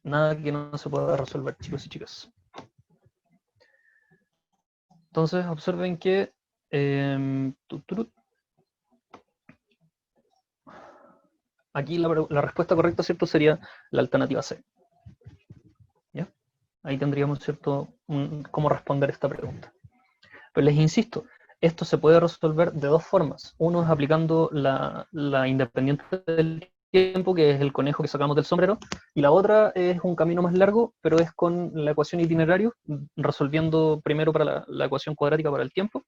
Nada que no se pueda resolver, chicos y chicas. Entonces, observen que aquí la respuesta correcta, ¿cierto? Sería la alternativa C. ¿Ya? Ahí tendríamos, ¿cierto?, cómo responder esta pregunta. Pero les insisto, esto se puede resolver de dos formas. Uno es aplicando la independiente del tiempo, que es el conejo que sacamos del sombrero, y la otra es un camino más largo, pero es con la ecuación itinerario, resolviendo primero para la ecuación cuadrática para el tiempo,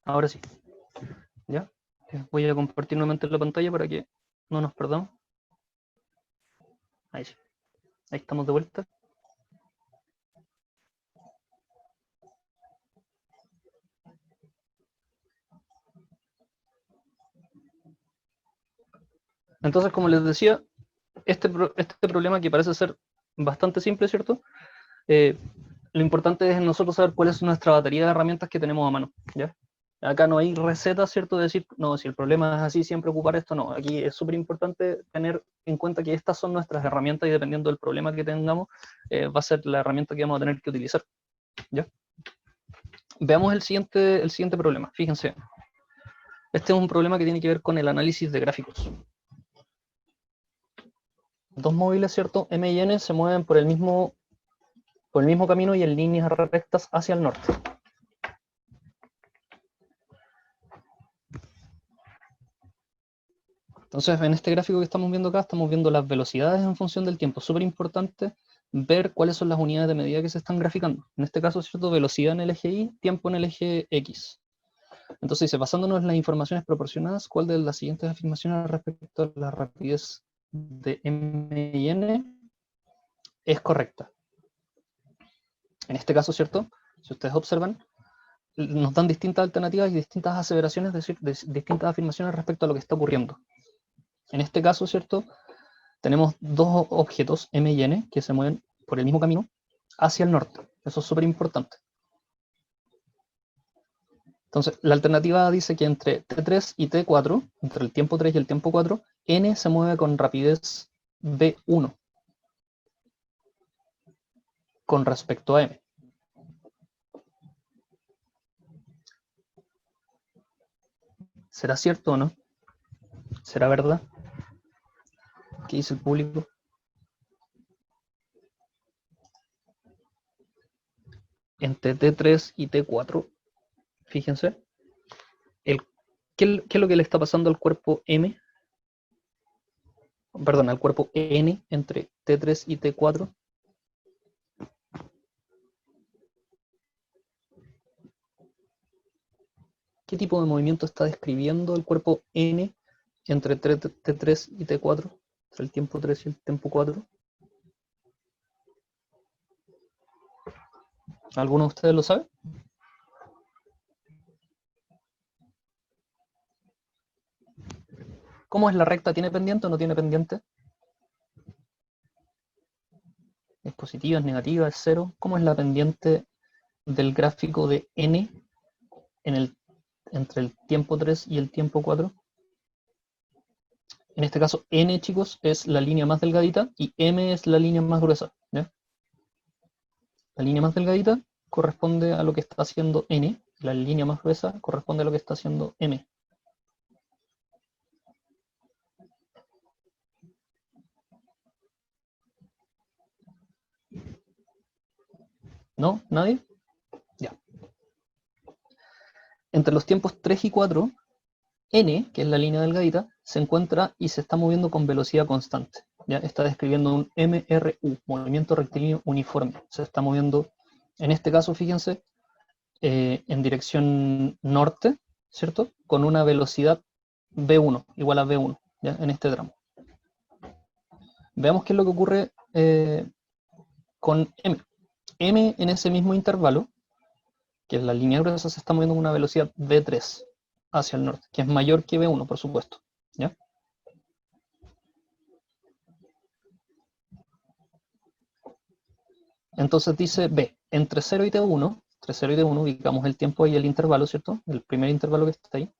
Ahora sí. ¿Ya? Voy a compartir nuevamente la pantalla para que no nos perdamos. Ahí sí. Ahí estamos de vuelta. Entonces, como les decía, este problema que parece ser bastante simple, ¿cierto? Lo importante es nosotros saber cuál es nuestra batería de herramientas que tenemos a mano, ¿ya? Acá no hay receta, ¿cierto? De decir, no, si el problema es así, siempre ocupar esto, no. Aquí es súper importante tener en cuenta que estas son nuestras herramientas y dependiendo del problema que tengamos, va a ser la herramienta que vamos a tener que utilizar, ¿ya? Veamos el siguiente problema. Fíjense, este es un problema que tiene que ver con el análisis de gráficos. Dos móviles, ¿cierto? M y N se mueven por el mismo camino y en líneas rectas hacia el norte. Entonces, en este gráfico que estamos viendo acá, estamos viendo las velocidades en función del tiempo. Súper importante ver cuáles son las unidades de medida que se están graficando. En este caso, ¿cierto? Velocidad en el eje Y, tiempo en el eje X. Entonces dice, basándonos en las informaciones proporcionadas, ¿cuál de las siguientes afirmaciones respecto a la rapidez de M y N es correcta? En este caso, ¿cierto? Si ustedes observan, nos dan distintas alternativas y distintas aseveraciones, es decir, distintas afirmaciones respecto a lo que está ocurriendo. En este caso, ¿cierto? Tenemos dos objetos, M y N, que se mueven por el mismo camino hacia el norte. Eso es súper importante. Entonces, la alternativa dice que entre T3 y T4, entre el tiempo 3 y el tiempo 4, N se mueve con rapidez V1 con respecto a M. ¿Será cierto o no? ¿Será verdad? ¿Qué dice el público? Entre T3 y T4, fíjense, ¿qué es lo que le está pasando al cuerpo M? Perdón, al cuerpo N entre T3 y T4. ¿Qué tipo de movimiento está describiendo el cuerpo N entre T3 y T4? Entre el tiempo 3 y el tiempo 4. ¿Alguno de ustedes lo sabe? ¿Cómo es la recta? ¿Tiene pendiente o no tiene pendiente? ¿Es positiva, es negativa, es cero? ¿Cómo es la pendiente del gráfico de N entre el tiempo 3 y el tiempo 4? En este caso, N, chicos, es la línea más delgadita y M es la línea más gruesa, ¿ya? La línea más delgadita corresponde a lo que está haciendo N, la línea más gruesa corresponde a lo que está haciendo M. ¿No? ¿Nadie? Ya. Entre los tiempos 3 y 4, N, que es la línea delgadita, se encuentra y se está moviendo con velocidad constante. ¿Ya? Está describiendo un MRU, movimiento rectilíneo uniforme. Se está moviendo, en este caso, fíjense, en dirección norte, ¿cierto? Con una velocidad V1, igual a V1, ¿ya? En este tramo. Veamos qué es lo que ocurre con M. M en ese mismo intervalo, que es la línea gruesa, se está moviendo con una velocidad V3 hacia el norte, que es mayor que V1, por supuesto, ¿ya? Entonces dice B, entre 0 y T1, entre 0 y T1 ubicamos el tiempo y el intervalo, ¿cierto? El primer intervalo que está ahí.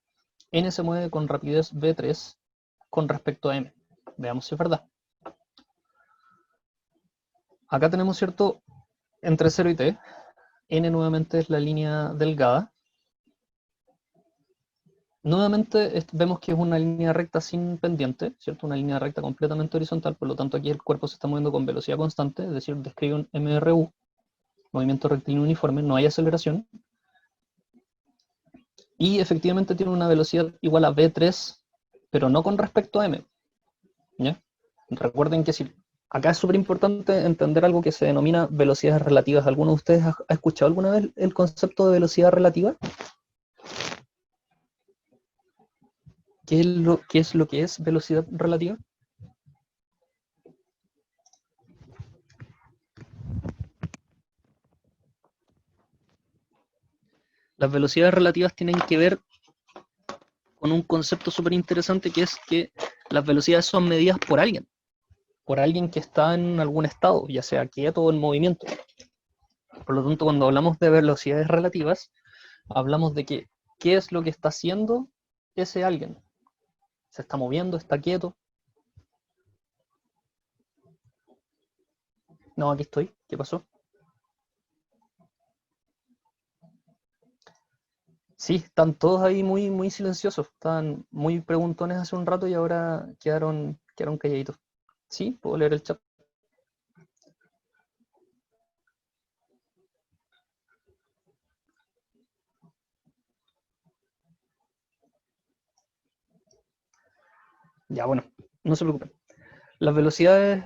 N se mueve con rapidez V3 con respecto a M. Veamos si es verdad. Acá tenemos, ¿cierto? Entre 0 y T, N nuevamente es la línea delgada. Nuevamente vemos que es una línea recta sin pendiente, ¿cierto? Una línea recta completamente horizontal, por lo tanto aquí el cuerpo se está moviendo con velocidad constante, es decir, describe un MRU, movimiento rectilíneo uniforme, no hay aceleración. Y efectivamente tiene una velocidad igual a V3, pero no con respecto a M, ¿ya? Recuerden que si acá es súper importante entender algo que se denomina velocidades relativas. ¿Alguno de ustedes ha escuchado alguna vez el concepto de velocidad relativa? qué es lo que es velocidad relativa? Las velocidades relativas tienen que ver con un concepto súper interesante, que es que las velocidades son medidas por alguien que está en algún estado, ya sea quieto o en movimiento. Por lo tanto, cuando hablamos de velocidades relativas, hablamos de que qué es lo que está haciendo ese alguien. ¿Se está moviendo? ¿Está quieto? No, aquí estoy. ¿Qué pasó? Sí, están todos ahí muy, muy silenciosos. Estaban muy preguntones hace un rato y ahora quedaron calladitos. ¿Sí? ¿Puedo leer el chat? Ya, bueno, no se preocupen. Las velocidades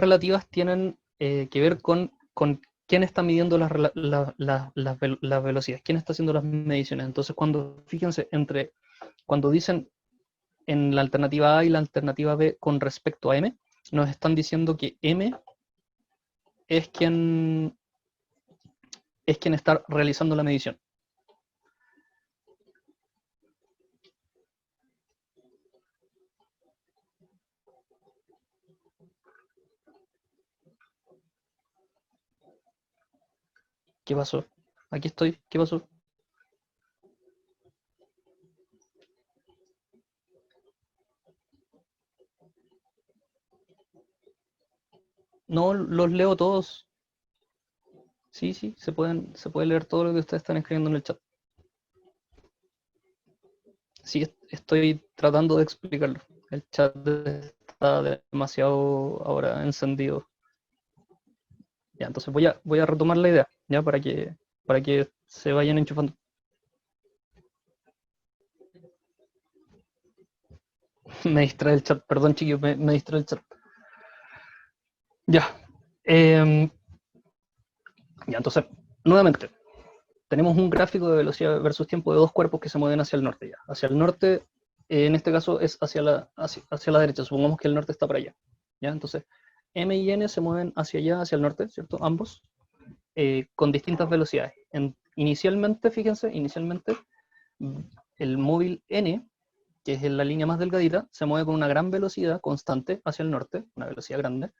relativas tienen que ver con quién está midiendo las velocidades, quién está haciendo las mediciones. Entonces, fíjense, cuando dicen en la alternativa A y la alternativa B con respecto a M, nos están diciendo que M es quien está realizando la medición. ¿Qué pasó? Aquí estoy. ¿Qué pasó? No, los leo todos. Sí, sí, se puede leer todo lo que ustedes están escribiendo en el chat. Sí, estoy tratando de explicarlo. El chat está demasiado ahora encendido. Ya, entonces voy a retomar la idea, ya, para que se vayan enchufando. Me distrae el chat, perdón chiquillos, me distrae el chat. Ya. Eh, ya, entonces, nuevamente, tenemos un gráfico de velocidad versus tiempo de dos cuerpos que se mueven hacia el norte ya. Hacia el norte, en este caso, es hacia la derecha. Supongamos que el norte está para allá. ¿Ya? Entonces, M y N se mueven hacia allá, hacia el norte, ¿cierto? Ambos, con distintas velocidades. Inicialmente, fíjense, el móvil N, que es en la línea más delgadita, se mueve con una gran velocidad constante hacia el norte, una velocidad grande,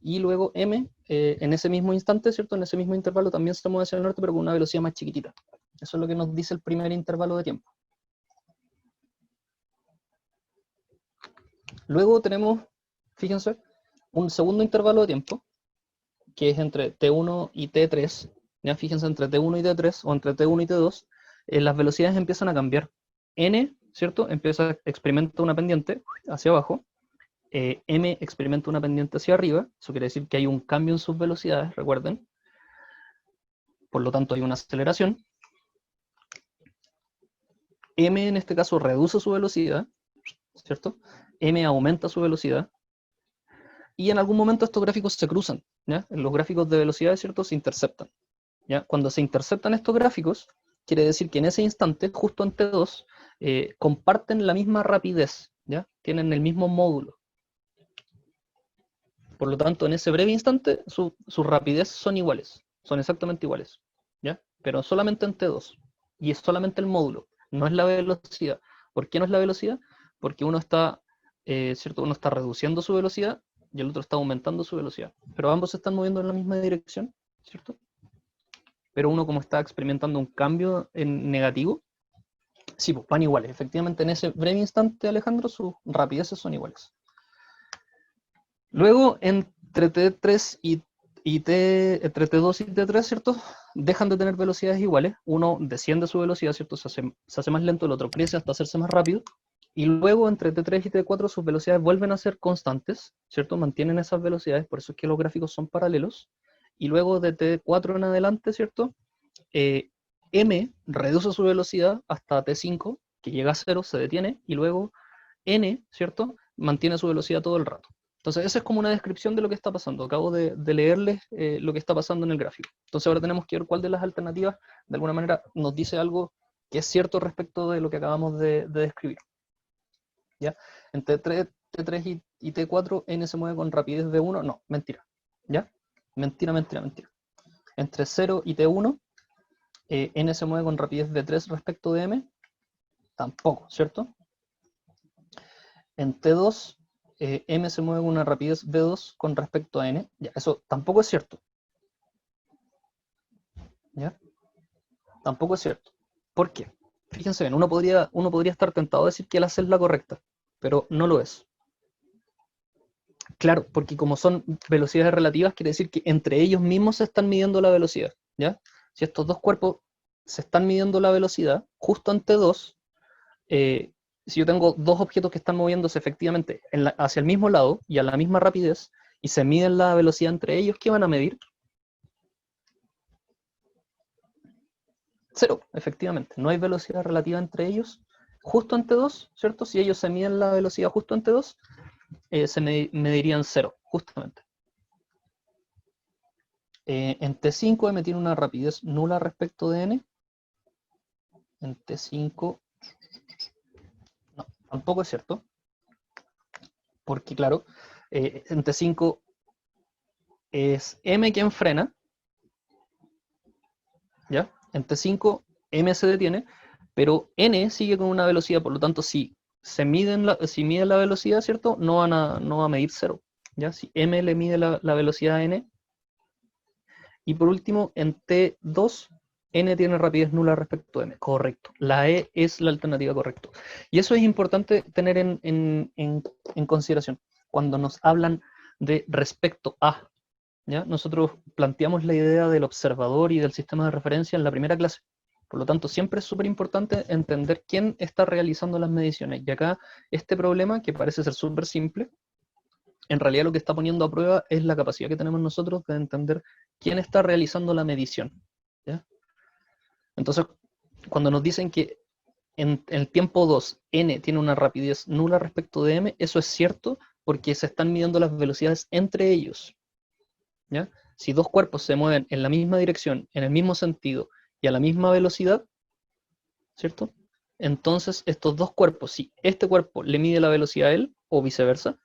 y luego M, en ese mismo instante, ¿cierto? En ese mismo intervalo también se mueve hacia el norte, pero con una velocidad más chiquitita. Eso es lo que nos dice el primer intervalo de tiempo. Luego tenemos, fíjense, un segundo intervalo de tiempo, que es entre T1 y T3. Ya fíjense, entre T1 y T3, o entre T1 y T2, las velocidades empiezan a cambiar. N, ¿cierto? Experimenta una pendiente hacia abajo, M experimenta una pendiente hacia arriba, eso quiere decir que hay un cambio en sus velocidades, recuerden, por lo tanto hay una aceleración. M en este caso reduce su velocidad, ¿cierto? M aumenta su velocidad, y en algún momento estos gráficos se cruzan, ¿ya? Los gráficos de velocidad, ¿cierto? Se interceptan, ¿ya? Cuando se interceptan estos gráficos, quiere decir que en ese instante, justo ante dos, comparten la misma rapidez, ¿ya? Tienen el mismo módulo. Por lo tanto, en ese breve instante, sus rapidez son iguales, son exactamente iguales, ¿ya? Pero solamente en T2. Y es solamente el módulo, no es la velocidad. ¿Por qué no es la velocidad? Porque ¿cierto? Uno está reduciendo su velocidad y el otro está aumentando su velocidad. Pero ambos se están moviendo en la misma dirección, ¿cierto? Pero uno, como está experimentando un cambio en negativo, sí, pues van iguales. Efectivamente, en ese breve instante, Alejandro, sus rapideces son iguales. Luego, entre T2 y T3, ¿cierto? Dejan de tener velocidades iguales. Uno desciende su velocidad, ¿cierto? Se hace más lento, el otro crece hasta hacerse más rápido. Y luego, entre T3 y T4, sus velocidades vuelven a ser constantes, ¿cierto? Mantienen esas velocidades, por eso es que los gráficos son paralelos. Y luego, de T4 en adelante, ¿cierto? M reduce su velocidad hasta T5, que llega a 0, se detiene, y luego N, ¿cierto? Mantiene su velocidad todo el rato. Entonces, esa es como una descripción de lo que está pasando. Acabo de leerles lo que está pasando en el gráfico. Entonces, ahora tenemos que ver cuál de las alternativas, de alguna manera, nos dice algo que es cierto respecto de lo que acabamos de describir. ¿Ya? Entre T3 y T4, n se mueve con rapidez de 1, no, mentira. ¿Ya? Mentira. Entre 0 y T1, n se mueve con rapidez de 3 respecto de m, tampoco, ¿cierto? En T2, m se mueve con una rapidez v2 con respecto a n, ya, eso tampoco es cierto. ¿Ya? Tampoco es cierto. ¿Por qué? Fíjense bien, uno podría estar tentado a decir que la C es la correcta, pero no lo es. Claro, porque como son velocidades relativas, quiere decir que entre ellos mismos se están midiendo la velocidad, ¿ya? Si estos dos cuerpos se están midiendo la velocidad, justo ante dos, si yo tengo dos objetos que están moviéndose efectivamente hacia el mismo lado y a la misma rapidez, y se miden la velocidad entre ellos, ¿qué van a medir? Cero, efectivamente. No hay velocidad relativa entre ellos, justo ante dos, ¿cierto? Si ellos se miden la velocidad justo ante dos, se medirían cero, justamente. En T5 m tiene una rapidez nula respecto de n. En T5, no, tampoco es cierto. Porque claro, en T5 es m quien frena, ¿ya? En T5 m se detiene, pero n sigue con una velocidad, por lo tanto, si miden la velocidad, ¿cierto? No va a medir cero, ¿ya? Si m le mide la velocidad a n. Y por último, en T2, n tiene rapidez nula respecto a m. Correcto. La E es la alternativa correcta. Y eso es importante tener en consideración cuando nos hablan de respecto a. ¿Ya? Nosotros planteamos la idea del observador y del sistema de referencia en la primera clase. Por lo tanto, siempre es súper importante entender quién está realizando las mediciones. Y acá, este problema, que parece ser súper simple, en realidad lo que está poniendo a prueba es la capacidad que tenemos nosotros de entender quién está realizando la medición. ¿Ya? Entonces, cuando nos dicen que en el tiempo 2, n tiene una rapidez nula respecto de m, eso es cierto porque se están midiendo las velocidades entre ellos. ¿Ya? Si dos cuerpos se mueven en la misma dirección, en el mismo sentido y a la misma velocidad, ¿cierto? Entonces estos dos cuerpos, si este cuerpo le mide la velocidad a él o viceversa,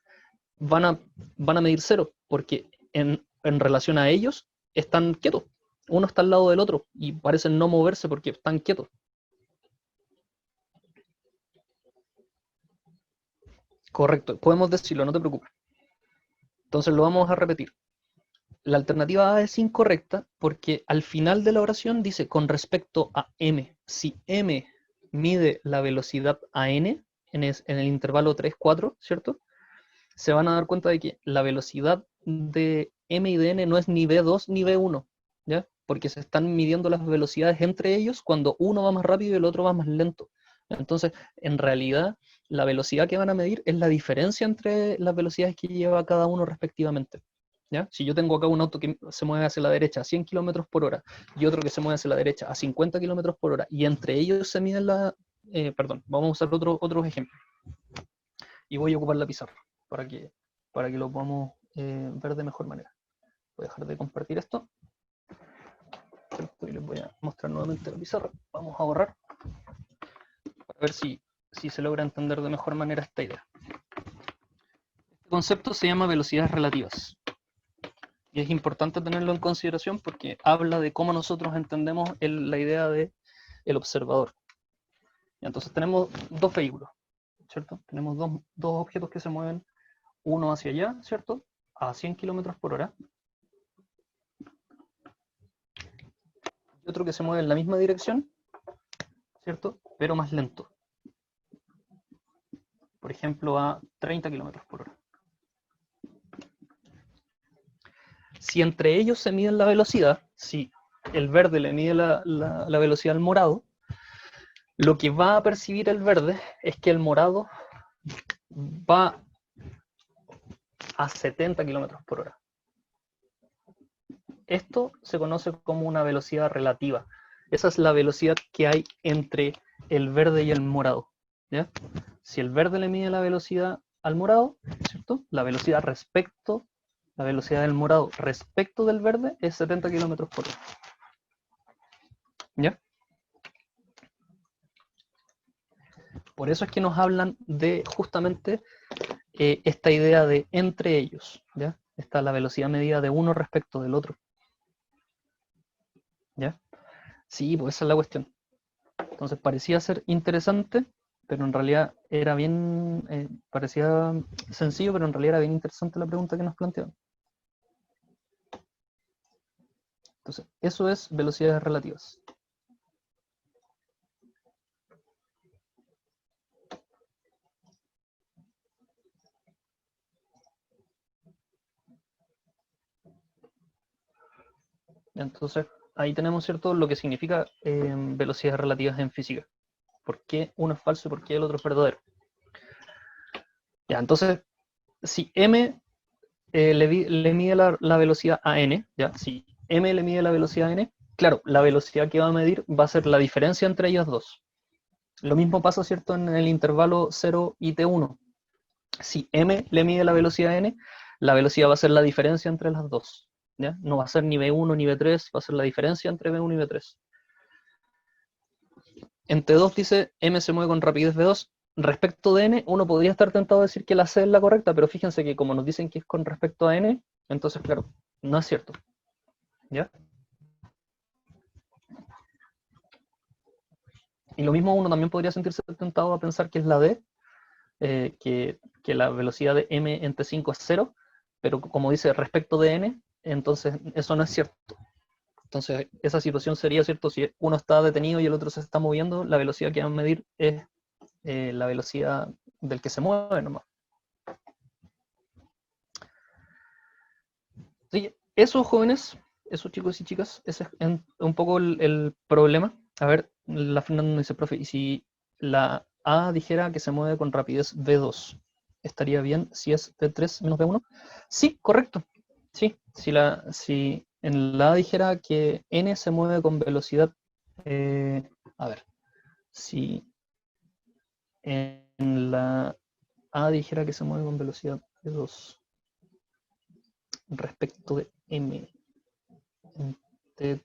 van a medir cero, porque en relación a ellos están quietos. Uno está al lado del otro y parecen no moverse porque están quietos. Correcto, podemos decirlo, no te preocupes. Entonces lo vamos a repetir. La alternativa A es incorrecta porque al final de la oración dice con respecto a m. Si m mide la velocidad a n en el intervalo 3, 4, ¿cierto? Se van a dar cuenta de que la velocidad de m y de n no es ni v2 ni v1, ¿ya? Porque se están midiendo las velocidades entre ellos cuando uno va más rápido y el otro va más lento. Entonces, en realidad, la velocidad que van a medir es la diferencia entre las velocidades que lleva cada uno respectivamente. ¿Ya? Si yo tengo acá un auto que se mueve hacia la derecha a 100 km por hora y otro que se mueve hacia la derecha a 50 km por hora y entre ellos se miden perdón, vamos a usar otros ejemplos. Y voy a ocupar la pizarra para que lo podamos ver de mejor manera. Voy a dejar de compartir esto. Y les voy a mostrar nuevamente la pizarra. Vamos a borrar para ver si se logra entender de mejor manera esta idea. Este concepto se llama velocidades relativas. Y es importante tenerlo en consideración porque habla de cómo nosotros entendemos la idea del observador. Y entonces tenemos dos vehículos, ¿cierto? Tenemos dos objetos que se mueven, uno hacia allá, ¿cierto? A 100 km por hora. Y otro que se mueve en la misma dirección, ¿cierto? Pero más lento. Por ejemplo, a 30 km por hora. Si entre ellos se miden la velocidad, si el verde le mide la velocidad al morado, lo que va a percibir el verde es que el morado va a 70 km por hora. Esto se conoce como una velocidad relativa. Esa es la velocidad que hay entre el verde y el morado. ¿Ya? Si el verde le mide la velocidad al morado, ¿cierto? La velocidad del morado respecto del verde es 70 km por hora. ¿Ya? Por eso es que nos hablan de justamente esta idea de entre ellos, ¿ya? Está la velocidad medida de uno respecto del otro. ¿Ya? Sí, pues esa es la cuestión. Entonces parecía ser interesante, pero en realidad era bien, parecía sencillo, pero en realidad era bien interesante la pregunta que nos planteaban. Entonces, eso es velocidades relativas. Entonces, ahí tenemos, ¿cierto?, lo que significa velocidades relativas en física. ¿Por qué uno es falso y por qué el otro es verdadero? Ya, entonces, si m le mide la velocidad a n, ¿ya? Si m le mide la velocidad a n, claro, la velocidad que va a medir va a ser la diferencia entre ellos dos. Lo mismo pasa, ¿cierto?, en el intervalo 0 y t1. Si m le mide la velocidad a n, la velocidad va a ser la diferencia entre las dos. ¿Ya? No va a ser ni v1 ni v3, va a ser la diferencia entre v1 y v3. En T2 dice m se mueve con rapidez v2. Respecto de n, uno podría estar tentado a decir que la C es la correcta, pero fíjense que como nos dicen que es con respecto a n, entonces claro, no es cierto. ¿Ya? Y lo mismo uno también podría sentirse tentado a pensar que es la D, que la velocidad de m en T5 es 0, pero como dice respecto de n, entonces eso no es cierto. Entonces esa situación sería, ¿cierto? Si uno está detenido y el otro se está moviendo, la velocidad que van a medir es la velocidad del que se mueve nomás. Sí, eso, jóvenes, eso, chicos y chicas, ese es un poco el problema. A ver, la Fernanda dice, profe, ¿y si la A dijera que se mueve con rapidez V2, estaría bien si es V3 menos V1? Sí, correcto. Sí, si en la A dijera que N se mueve con velocidad, a ver, si en la A dijera que se mueve con velocidad V2 respecto de M,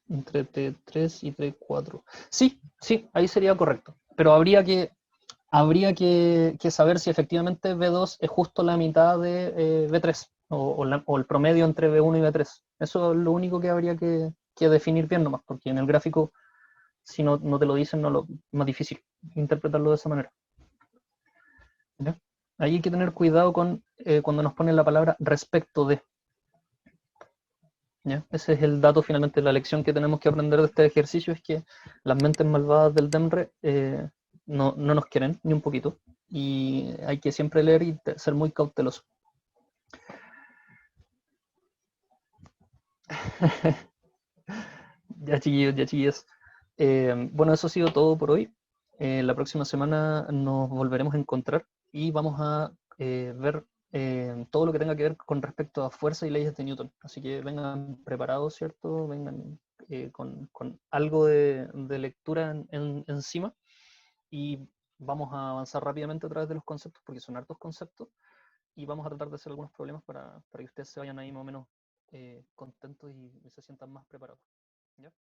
entre T3 y T4. Sí, sí, ahí sería correcto. Pero habría que saber si efectivamente V2 es justo la mitad de V3 o el promedio entre V1 y V3. Eso es lo único que habría que definir bien nomás, porque en el gráfico, si no te lo dicen, es más difícil interpretarlo de esa manera. ¿Ya? Ahí hay que tener cuidado con cuando nos ponen la palabra respecto de. ¿Ya? Ese es el dato finalmente, la lección que tenemos que aprender de este ejercicio es que las mentes malvadas del DEMRE no nos quieren ni un poquito y hay que siempre leer y ser muy cauteloso. Ya chiquillos, ya chiquillas. Bueno, eso ha sido todo por hoy. La próxima semana nos volveremos a encontrar y vamos a ver todo lo que tenga que ver con respecto a fuerza y leyes de Newton. Así que vengan preparados, ¿cierto? Vengan con algo de lectura encima y vamos a avanzar rápidamente a través de los conceptos porque son hartos conceptos y vamos a tratar de hacer algunos problemas para que ustedes se vayan ahí más o menos contentos y se sientan más preparados. ¿Ya?